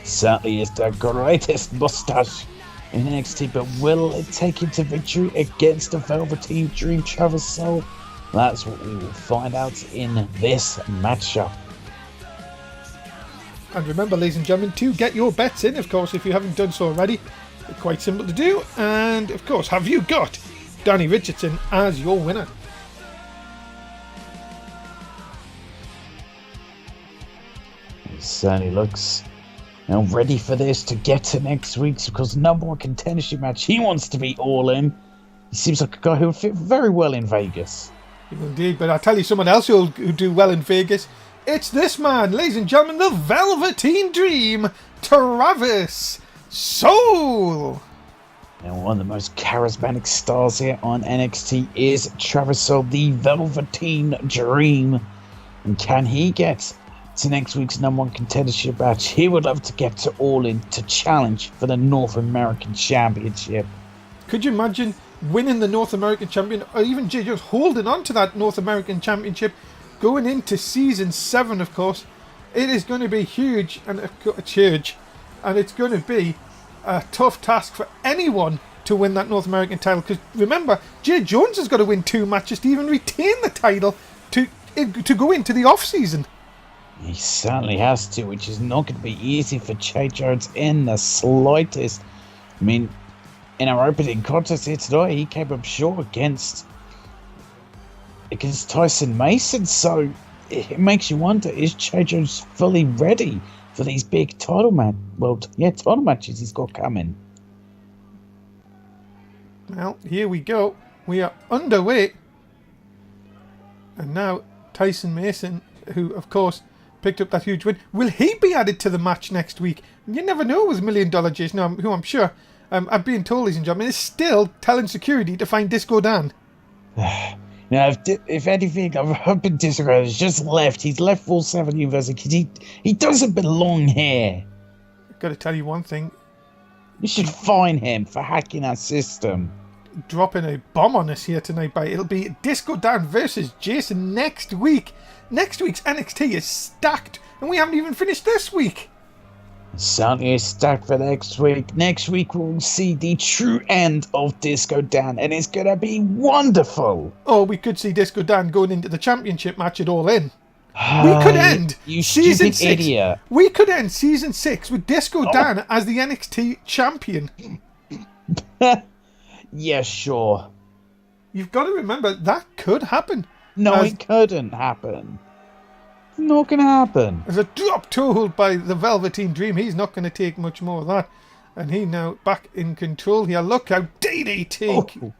Certainly is the greatest moustache in NXT, but will it take him to victory against the Velveteen Dream, Travis Soule? That's what we will find out in this matchup. And remember, ladies and gentlemen, to get your bets in, of course, if you haven't done so already, it's quite simple to do. And of course, have you got Danny Richardson as your winner? He certainly looks ready for this to get to next week's, because #1 contendership match. He wants to be All In. He seems like a guy who would fit very well in Vegas. Indeed, but I'll tell you someone else who'll do well in Vegas. It's this man, ladies and gentlemen, the Velveteen Dream, Travis Soule. And one of the most charismatic stars here on NXT is Travis, the Velveteen Dream. And can he get to next week's #1 contendership match? He would love to get to All In to challenge for the North American Championship. Could you imagine winning the North American Champion, or even just holding on to that North American Championship going into Season 7, of course? It is going to be huge, and it's going to be a tough task for anyone to win that North American title, because remember, Jay Jones has got to win 2 matches to even retain the title to go into the off-season. He certainly has to, which is not going to be easy for Jay Jones in the slightest. I mean, in our opening contest here today, he came up short against Tyson Mason, so it makes you wonder, is Jay Jones fully ready for these big title matches he's got coming? Well, here we go. We are underway. And now Tyson Mason, who of course picked up that huge win, will he be added to the match next week? You never know with $1 Million Jason, who I'm sure, I'm being told, ladies and gentlemen, is still telling security to find Disco Dan. Now, if anything, I'm hoping Disco Dan has just left. He's left Full 7 University because he doesn't belong here. I've got to tell you one thing. You should fine him for hacking our system. Dropping a bomb on us here tonight, it'll be Disco Dan versus Jason next week. Next week's NXT is stacked, and we haven't even finished this week. Certainly is stacked for next week. Next week we'll see the true end of Disco Dan, and it's gonna be wonderful. Oh, we could see Disco Dan going into the championship match at All In. We could end season 6. Idiot. We could end season 6 with Disco Dan as the NXT champion. Yeah, sure. You've got to remember that could happen. No, it couldn't happen. It's not going to happen. As a drop toe hold by the Velveteen Dream, he's not going to take much more of that. And he now back in control here. Look how DDT. Oh.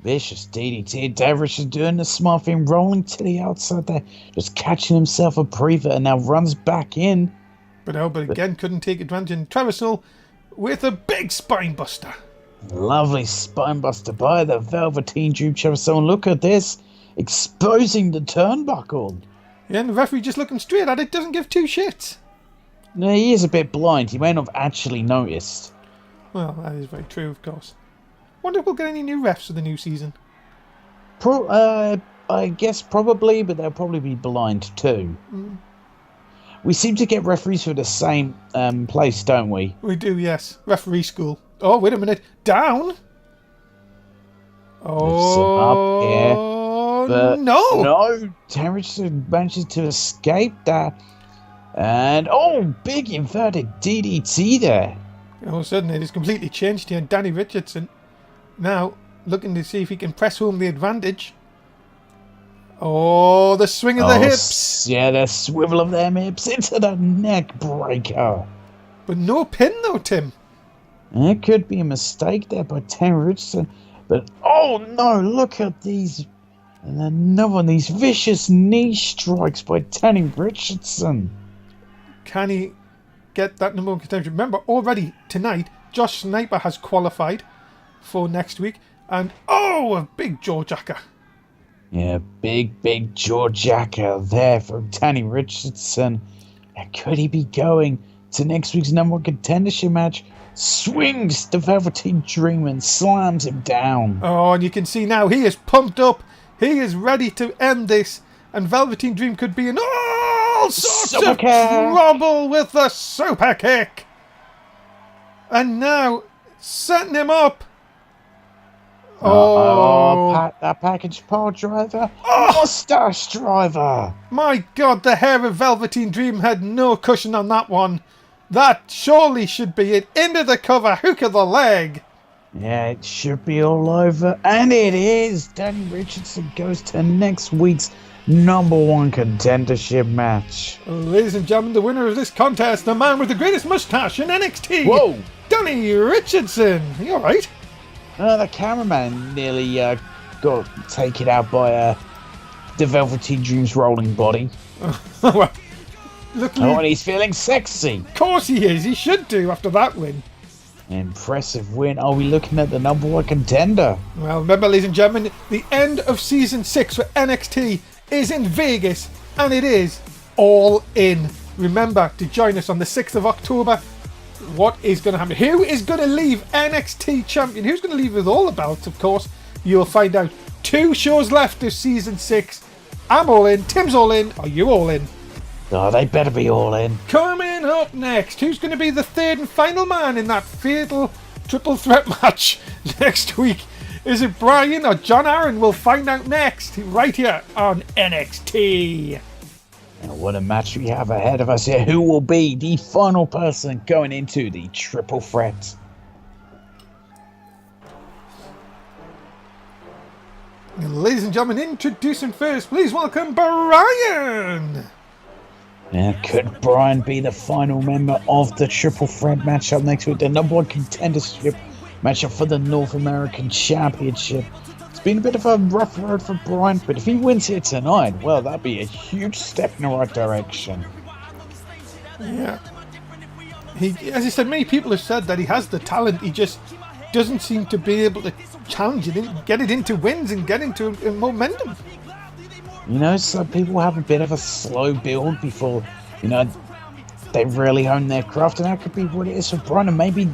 Vicious DDT. Deverish is doing the smart thing, rolling to the outside there, just catching himself a breather, and now runs back in. But again, couldn't take advantage. And Travis Knoll with a big spine buster. Lovely spine buster by the Velveteen Dream. Travis Knoll, look at this, exposing the turnbuckle. Yeah, and the referee just looking straight at it, doesn't give 2 shits. No, he is a bit blind. He may not have actually noticed. Well, that is very true, of course. Wonder if we'll get any new refs for the new season. I guess probably, but they'll probably be blind too. We seem to get referees for the same place, don't we? We do, yes. Referee school. Oh, wait a minute. Down? Oh, but no! No, Terrence manages to escape that. And, big inverted DDT there. All of a sudden, it has completely changed here. Danny Richardson now looking to see if he can press home the advantage. Oh, the swing of the hips. Yeah, the swivel of them hips into the neck breaker. But no pin though, Tim. It could be a mistake there by Danny Richardson. But, oh no, look at these. And another one, these vicious knee strikes by Danny Richardson. Can he get that #1 contention? Remember, already tonight, Josh Sniper has qualified for next week. And, a big jaw jacker. Yeah, big jaw jacker there from Danny Richardson. And could he be going to next week's #1 contendership match? Swings the Velveteen Dream and slams him down. Oh, and you can see now he is pumped up. He is ready to end this. And Velveteen Dream could be in all sorts of trouble with the super kick. And now, setting him up. That package pile driver. Mustache driver. My God, the hair of Velveteen Dream had no cushion on that one. That surely should be it. Into the cover, hook of the leg. Yeah, it should be all over. And it is. Danny Richardson goes to next week's #1 contendership match. Ladies and gentlemen, the winner of this contest, the man with the greatest mustache in NXT. Whoa. Danny Richardson. Are you alright? The cameraman nearly got taken out by the Velveteen Dream's rolling body. Well, luckily, and he's feeling sexy. Of course he is. He should do after that win. Impressive win. Are we looking at the number one contender? Well, remember, ladies and gentlemen, the end of season 6 for NXT is in Vegas, and it is all in. Remember to join us on the 6th of October. What is going to happen? Who is going to leave NXT champion? Who's going to leave with all the belts, of course? You'll find out. 2 shows left of season 6. I'm all in. Tim's all in. Are you all in? Oh, they better be all in. Coming up next, who's going to be the third and final man in that fatal triple threat match next week? Is it Brian or John Aaron? We'll find out next, right here on NXT. And what a match we have ahead of us here. Who will be the final person going into the triple threat? And ladies and gentlemen, introducing first, please welcome Brian. Now, could Brian be the final member of the triple threat matchup next week? The number one contendership matchup for the North American Championship. It's been a bit of a rough road for Brian, but if he wins here tonight, well, that'd be a huge step in the right direction. Yeah. As I said, many people have said that he has the talent, he just doesn't seem to be able to challenge it, get it into wins and get into momentum. You know, some people have a bit of a slow build before, they really hone their craft, and that could be what it is for Brian. And maybe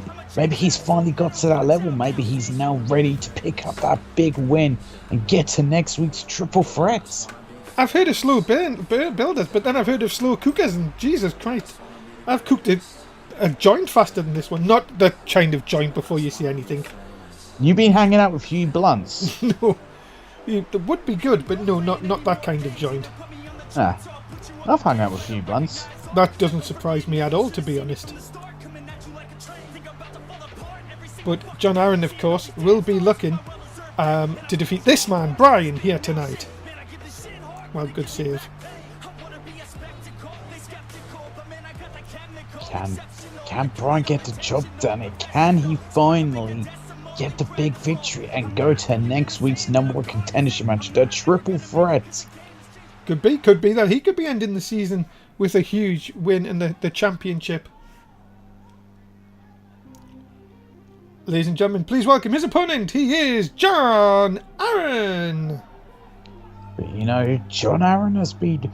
he's finally got to that level. Maybe he's now ready to pick up that big win and get to next week's triple threats. I've heard of slow builders, but then I've heard of slow cookers, and Jesus Christ, I've cooked a joint faster than this one. Not the kind of joint before you see anything. You been hanging out with Hugh Blunts? No. It would be good, but no, not that kind of joint. I've hung out with Hugh Blunts. That doesn't surprise me at all, to be honest. But John Aaron, of course, will be looking to defeat this man, Brian, here tonight. Well, good save. Can Brian get the job done? Can he finally get the big victory and go to next week's number one contendership match, the triple threat? Could be that he could be ending the season with a huge win in the championship. Ladies and gentlemen, please welcome his opponent. He is John Aaron. But John Aaron has been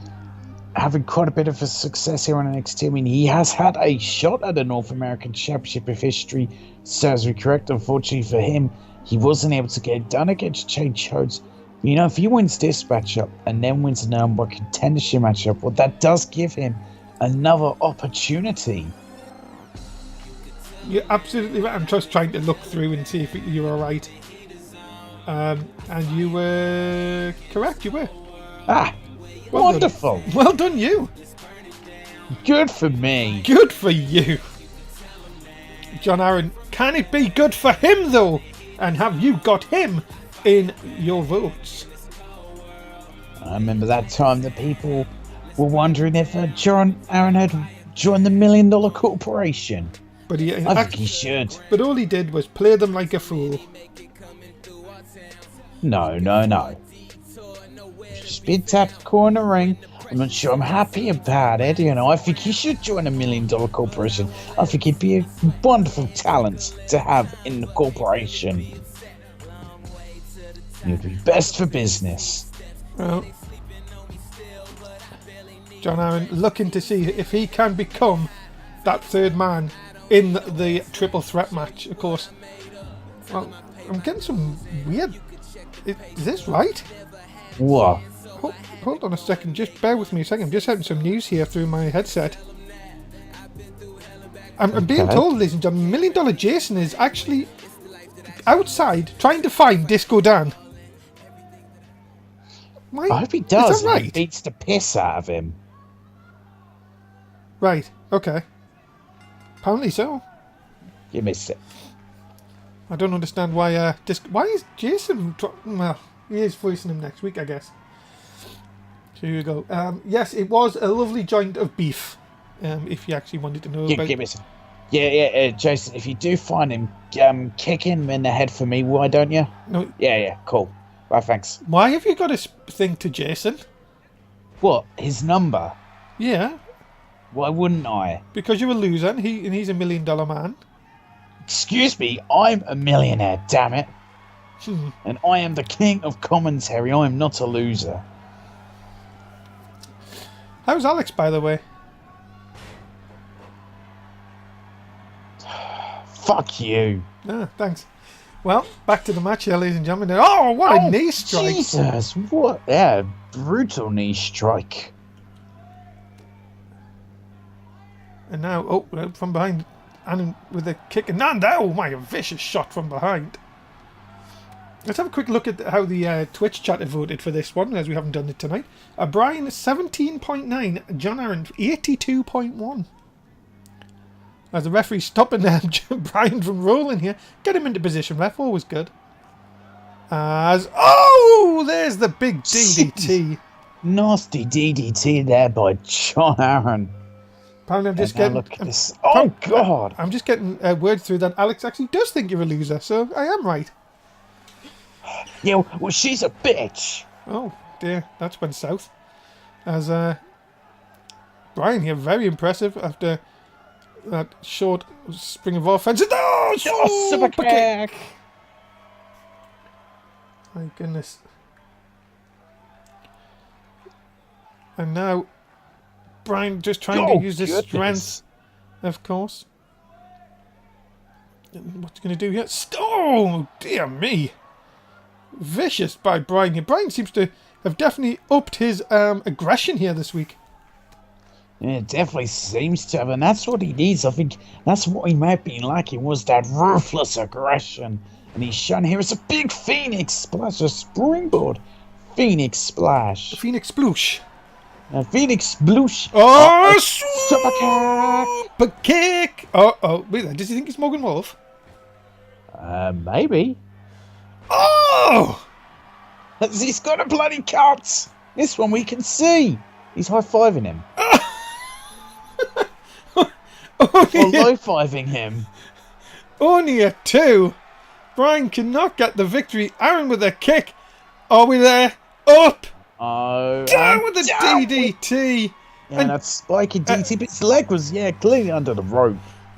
having quite a bit of a success here on NXT. I mean, he has had a shot at the North American Championship if history serves me correct. Unfortunately for him, he wasn't able to get it done against Chase Jones. If he wins this matchup and then wins the number one contendership matchup, well, that does give him another opportunity. You're absolutely right. I'm just trying to look through and see if you were right. And you were correct, you were. Well wonderful. Done. Well done, you. Good for me. Good for you. John Aaron, can it be good for him, though? And have you got him in your votes? I remember that time that people were wondering if John Aaron had joined the $1 Million Corporation. But I think he should. But all he did was play them like a fool. No. He's just been tapped corner ring. I'm not sure I'm happy about it. I think he should join a $1 Million Corporation. I think he'd be a wonderful talent to have in the corporation. He'd be best for business. Well, John Aaron looking to see if he can become that third man in the triple threat match, of course. Well, I'm getting some weird... Is this right? What? Hold on a second, just bear with me a second. I'm just having some news here through my headset. I'm being told, ladies and gentlemen, $1 Million Jason is actually outside trying to find Disco Dan. I hope he does. Is that right? He beats the piss out of him. Right, okay. Apparently so. You missed it. I don't understand why why is Jason... Well, he is voicing him next week, I guess. So here you go. Yes, it was a lovely joint of beef. If you actually wanted to know about... Give me some. Yeah, Jason, if you do find him, kick him in the head for me, why don't you? No. Yeah, cool. Right, thanks. Why have you got a thing to Jason? What? His number? Yeah. Why wouldn't I? Because you're a loser and he's $1 million man. Excuse me, I'm a millionaire, damn it. And I am the king of commentary. I am not a loser. How's Alex, by the way? Fuck you. Ah, thanks. Well, back to the match here, ladies and gentlemen. Oh, what a knee strike. Jesus, what a brutal knee strike. And now, from behind, and with a kick. And now, oh my, a vicious shot from behind. Let's have a quick look at how the Twitch chat have voted for this one, as we haven't done it tonight. Brian, 17.9. John Aaron, 82.1. As the referee stopping Brian from rolling here. Get him into position, ref. Always good. There's the big DDT. Nasty DDT there by John Aaron. Apparently I'm just getting... Look at this. Oh, God. I'm just getting word through that Alex actually does think you're a loser, so I am right. Yeah, well, she's a bitch. Oh, dear. That's went south. As Brian here, very impressive after that short spring of offense. Oh, super kick. My goodness. And now Brian just trying to use his strength, of course. And what's he going to do here? Oh, dear me. Vicious by Brian here. Brian seems to have definitely upped his aggression here this week. Yeah, it definitely seems to have, and that's what he needs. I think that's what he might be lacking, was that ruthless aggression. And he's shown here as a big Phoenix Splash, a springboard Phoenix Splash. Phoenix Sploosh. Phoenix Sploosh. Oh, super kick. Oh, wait, does he think it's Morgan Wolf? Maybe. Oh! He's got a bloody cut. This one we can see. He's high-fiving him. Or low-fiving him. Only a 2. Brian cannot get the victory. Aaron with a kick. Are we there? Up. Oh. Down with the DDT. Yeah, and that spiky DDT, but his leg was, clearly under the rope.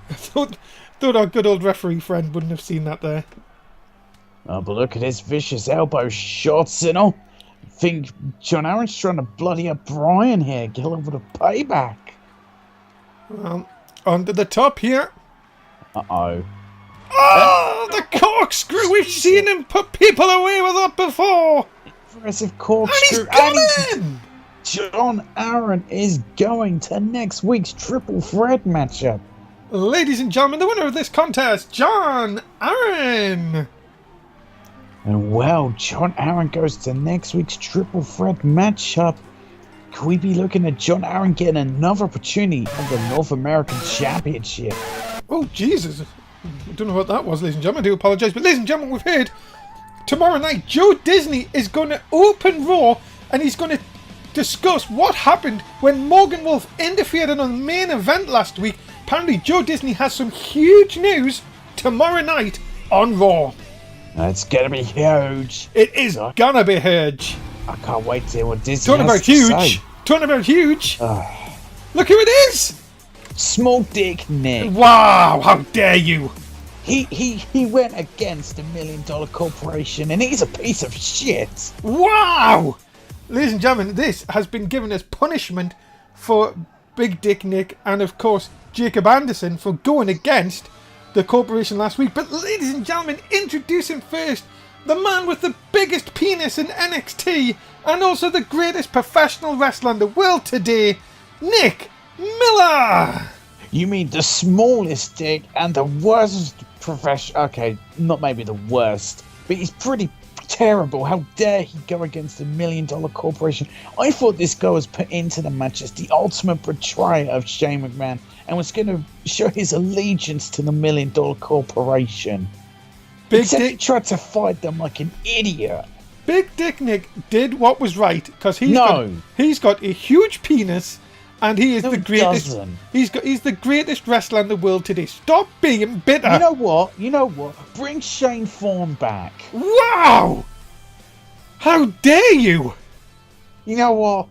I thought our good old referee friend wouldn't have seen that there. Oh, but look at his vicious elbow shots and all. I think John Aaron's trying to bloody up Brian here. Get over the payback. Well, onto the top here. Uh-oh. Oh, the corkscrew! We've seen him put people away with that before. Impressive corkscrew. And John Aaron is going to next week's triple threat matchup. Ladies and gentlemen, the winner of this contest, John Aaron. And well, John Aaron goes to next week's triple threat matchup. Could we be looking at John Aaron getting another opportunity of the North American Championship? Oh, Jesus. I don't know what that was, ladies and gentlemen. I do apologise. But ladies and gentlemen, we've heard tomorrow night Joe Disney is going to open Raw and he's going to discuss what happened when Morgan Wolf interfered in the main event last week. Apparently, Joe Disney has some huge news tomorrow night on Raw. It's gonna be huge. It is gonna be huge. I can't wait to hear what Disney Talking about huge. Talking about huge. Look who it is. Small Dick Nick. Wow! How dare you? He went against $1 Million Corporation, and he's a piece of shit. Wow! Ladies and gentlemen, this has been given as punishment for Big Dick Nick and, of course, Jacob Anderson for going against the corporation last week. But ladies and gentlemen, introducing first the man with the biggest penis in NXT and also the greatest professional wrestler in the world today, Nick Miller. You mean the smallest dick and the worst professional? Okay, not maybe the worst, but he's pretty terrible. How dare he go against $1 Million Corporation? I thought this guy was put into the match as the ultimate betrayer of Shane McMahon and was going to show his allegiance to the $1 Million Corporation. Except he tried to fight them like an idiot. Big Dick Nick did what was right because he's got a huge penis and he is the greatest. He's the greatest wrestler in the world today. Stop being bitter. You know what? Bring Shane Thorne back. Wow! How dare you? You know what?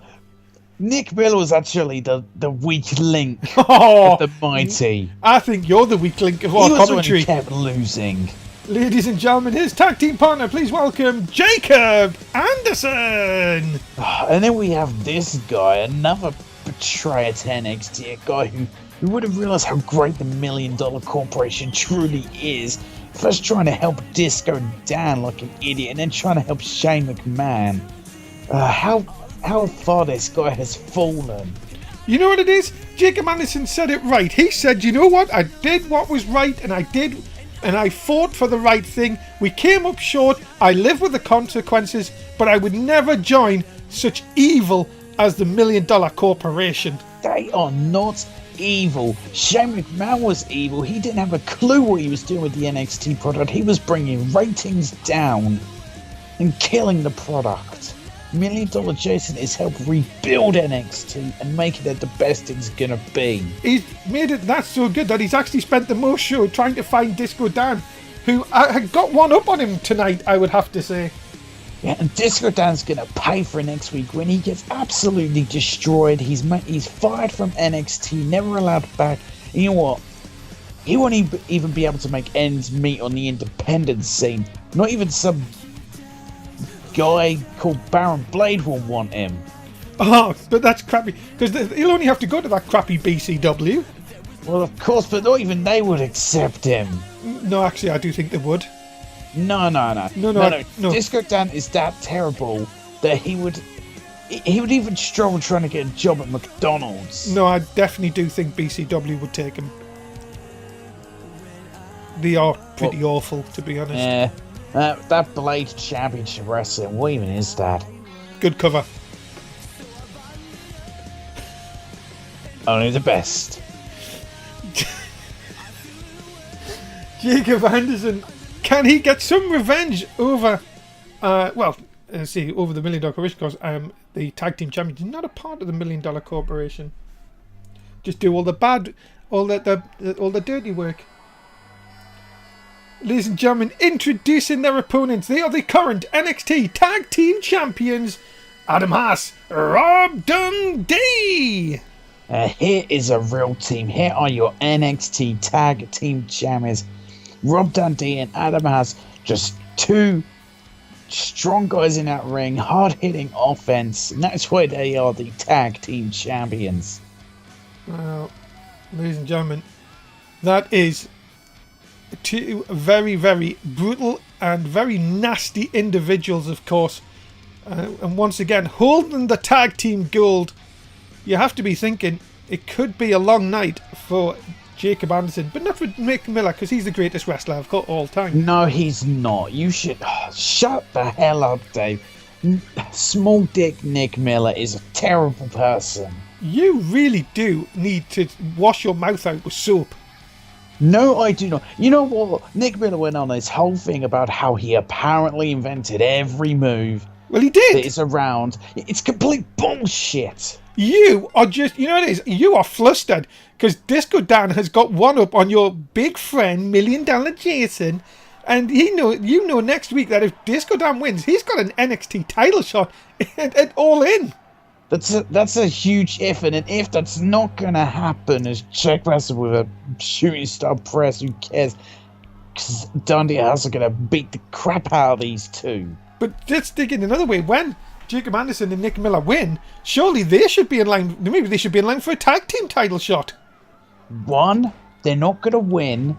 Nick Miller was actually the weak link Oh, of the mighty. I think you're the weak link of He our was the one who commentary. kept losing. Ladies and gentlemen, his tag team partner, please welcome Jacob Anderson. And then we have this guy, another betrayer to NXT, a guy who wouldn't realize how great the $1 Million Corporation truly is. First trying to help Disco Dan like an idiot, and then trying to help Shane McMahon. How far this guy has fallen. You know what it is? Jacob Anderson said it right. He said, you know what? I did what was right, and I fought for the right thing. We came up short. I live with the consequences, but I would never join such evil as the $1 Million Corporation. They are not evil. Shane McMahon was evil. He didn't have a clue what he was doing with the NXT product. He was bringing ratings down and killing the product. $1 Million Jason has helped rebuild NXT and make it the best it's gonna be. He's made it that so good that he's actually spent the most show trying to find Disco Dan, who had got one up on him tonight, I would have to say. Yeah, and Disco Dan's gonna pay for it next week when he gets absolutely destroyed. He's fired from NXT, never allowed back. And you know what? He won't even be able to make ends meet on the independent scene. Not even some guy called Baron Blade will want him. Oh, but that's crappy, because he'll only have to go to that crappy BCW. Well, of course, but not even they would accept him. No, actually, I do think they would. No. No. Disco Dan is that terrible that he would even struggle trying to get a job at McDonald's. No, I definitely do think BCW would take him. They are pretty awful, to be honest. Yeah, that Blade Championship Wrestling, what even is that? Good cover. Only the best. Jacob Anderson, can he get some revenge over, over the $1 Million Corporation? Because the tag team champions are not a part of the $1 Million Corporation. Just do all the bad, all the dirty work. Ladies and gentlemen, introducing their opponents. They are the current NXT Tag Team Champions, Adam Haas, Rob Dundee. Here is a real team. Here are your NXT Tag Team Champions. Rob Dundee and Adam Haas, just two strong guys in that ring, hard-hitting offense, and that's why they are the Tag Team Champions. Well, ladies and gentlemen, that is two very, very brutal and very nasty individuals, of course. And once again, holding the tag team gold, you have to be thinking it could be a long night for Jacob Anderson, but not for Nick Miller, because he's the greatest wrestler of all time. No, he's not. You should shut the hell up, Dave. Small dick Nick Miller is a terrible person. You really do need to wash your mouth out with soap. No, I do not. You know what? Nick Miller went on this whole thing about how he apparently invented every move. Well, he did. That is around. It's complete bullshit. You are just, you know what it is? You are flustered because Disco Dan has got one up on your big friend, $1 Million Jason. And you know next week that if Disco Dan wins, he's got an NXT title shot at All In. That's a huge if, and an if that's not going to happen is Jack Wrestler with a shooting star press. Who cares? Because Dundee House are going to beat the crap out of these two. But let's dig in another way. When Jacob Anderson and Nick Miller win, surely they should be in line. Maybe they should be in line for a tag team title shot. One, they're not going to win.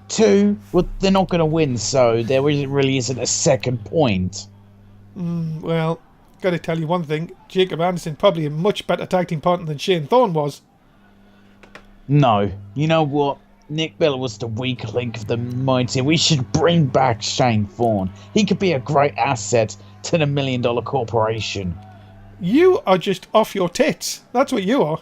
Two, well, they're not going to win, so there really isn't a second point. Well, got to tell you one thing. Jacob Anderson probably a much better tag team partner than Shane Thorne was. No. You know what? Nick Miller was the weak link of the mighty. We should bring back Shane Thorne. He could be a great asset to the $1 Million Corporation. You are just off your tits. That's what you are.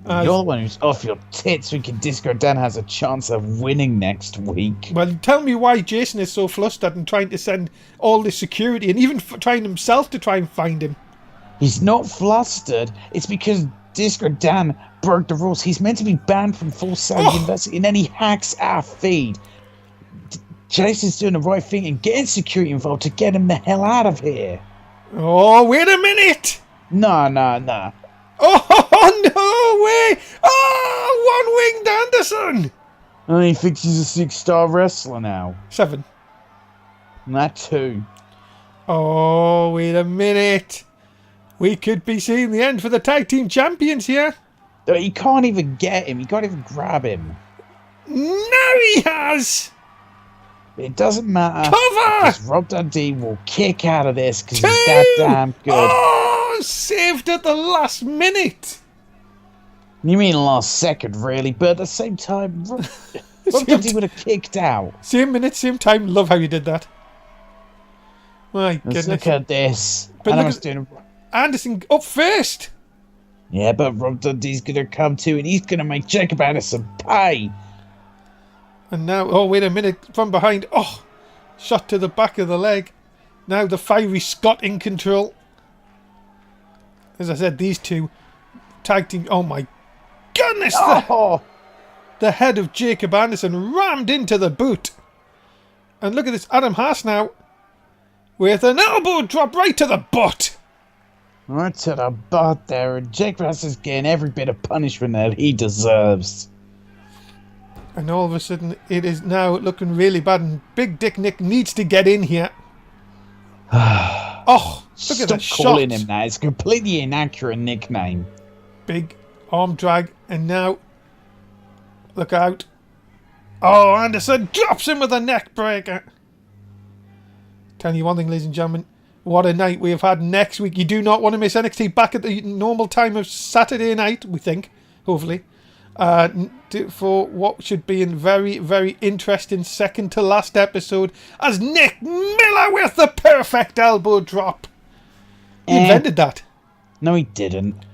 You're the one who's off your tits. Disco Dan has a chance of winning next week. Well, tell me why Jason is so flustered and trying to send all this security and even trying himself to try and find him. He's not flustered. It's because Disco Dan broke the rules. He's meant to be banned from Full Sail University, and then he hacks our feed. Jason's doing the right thing and getting security involved to get him the hell out of here. Oh, wait a minute! No. Oh, no way! Oh, one-winged Anderson! Oh, he thinks he's a 6-star wrestler now. 7. That too. Oh, wait a minute. We could be seeing the end for the tag team champions here. He can't even get him. He can't even grab him. Now he has! It doesn't matter. Cover! Because Rob Dundee will kick out of this because he's that damn good. Oh, saved at the last minute. You mean last second, really? But at the same time, Rob Dundee would have kicked out. Same minute, same time. Love how you did that. My goodness. Look at this. But Anderson up first. Yeah, but Rob Dundee's going to come too, and he's going to make Jacob Anderson pay. And now, oh, wait a minute, from behind. Oh, shot to the back of the leg. Now the fiery Scott in control. As I said, these two tag team. Oh my goodness! The head of Jacob Anderson rammed into the boot. And look at this, Adam Haas now with an elbow drop right to the butt. Right to the butt there, and Jacob Anderson's getting every bit of punishment that he deserves. And all of a sudden, it is now looking really bad, and Big Dick Nick needs to get in here. Oh, look at that shot. Stop calling him that. It's a completely inaccurate nickname. Big arm drag, and now, look out. Oh, Anderson drops him with a neck breaker. Telling you one thing, ladies and gentlemen, what a night we have had next week. You do not want to miss NXT back at the normal time of Saturday night, we think, hopefully. For what should be a very, very interesting second to last episode as Nick Miller with the perfect elbow drop. He invented that. No, he didn't.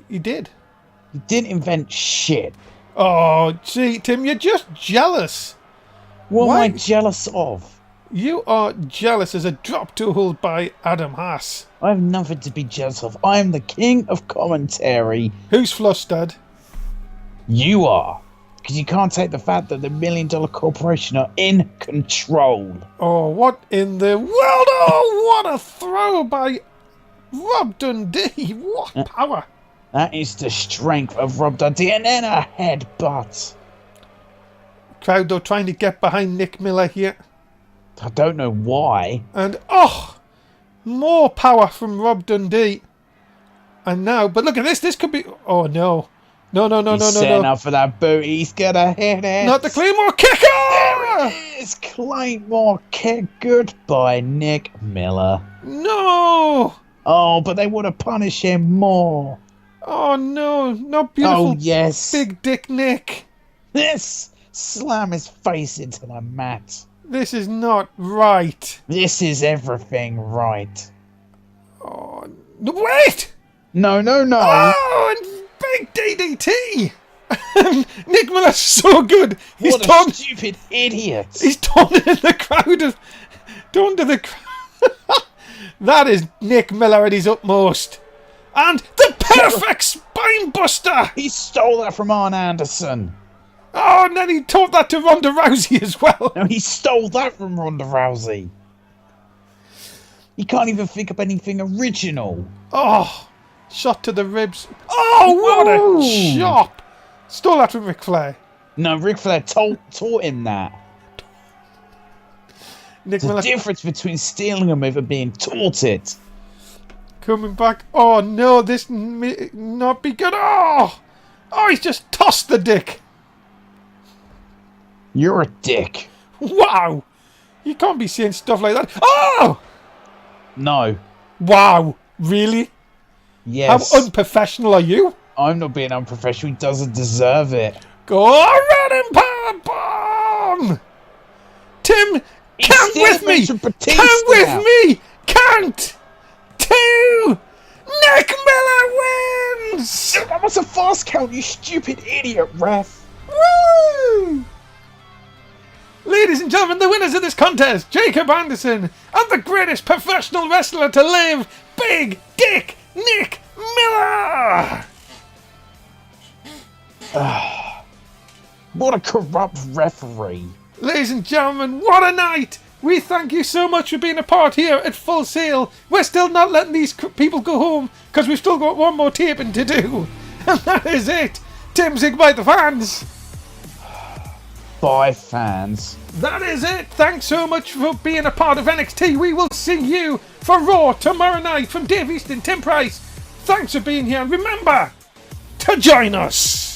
He did. He didn't invent shit. Oh, gee, Tim, you're just jealous. What am I jealous of? You are jealous as a drop to hold by Adam Haas. I have nothing to be jealous of. I am the king of commentary. Who's flustered? You are. Because you can't take the fact that the $1 Million Corporation are in control. Oh, what in the world? Oh, what a throw by Rob Dundee. What power. That is the strength of Rob Dundee. And then a headbutt. Crowd, though, trying to get behind Nick Miller here. I don't know why. And, more power from Rob Dundee. And now, but look at this. This could be... Oh, no. No. He's setting up for that boot. He's gonna hit it. Not the Claymore kicker! There it is. Claymore kick. Goodbye, Nick Miller. No! Oh, but they would have punished him more. Oh, no. Not beautiful. Oh, yes. Big Dick Nick. This. Slam his face into the mat. This is not right. This is everything right. Oh, wait! No. Oh, and big DDT! Nick Miller's so good. What a stupid idiot. He's taunted in the crowd. Taunted the crowd. That is Nick Miller at his utmost. And the perfect spine buster. He stole that from Arn Anderson. Oh, and then he taught that to Ronda Rousey as well. No, he stole that from Ronda Rousey. He can't even think of anything original. Oh, shot to the ribs. Oh, what a chop. Stole that from Ric Flair. No, Ric Flair taught him that. There's a difference between stealing a move and being taught it. Coming back. Oh, no, this may not be good. Oh, he's just tossed the dick. You're a dick. Wow. You can't be saying stuff like that. Oh! No. Wow. Really? Yes. How unprofessional are you? I'm not being unprofessional. He doesn't deserve it. Go running power bomb! Tim, count with me! Count with me! Count! 2! Nick Miller wins! That was a fast count, you stupid idiot, ref. Woo! Ladies and gentlemen, the winners of this contest, Jacob Anderson and the greatest professional wrestler to live, Big Dick Nick Miller! What a corrupt referee. Ladies and gentlemen, what a night! We thank you so much for being a part here at Full Sail. We're still not letting these people go home because we've still got one more taping to do. And that is it. Tim, say goodbye to the fans. Bye, fans. That is it. Thanks so much for being a part of NXT. We will see you for Raw tomorrow night from Dave Easton, Tim Price. Thanks for being here. And remember to join us.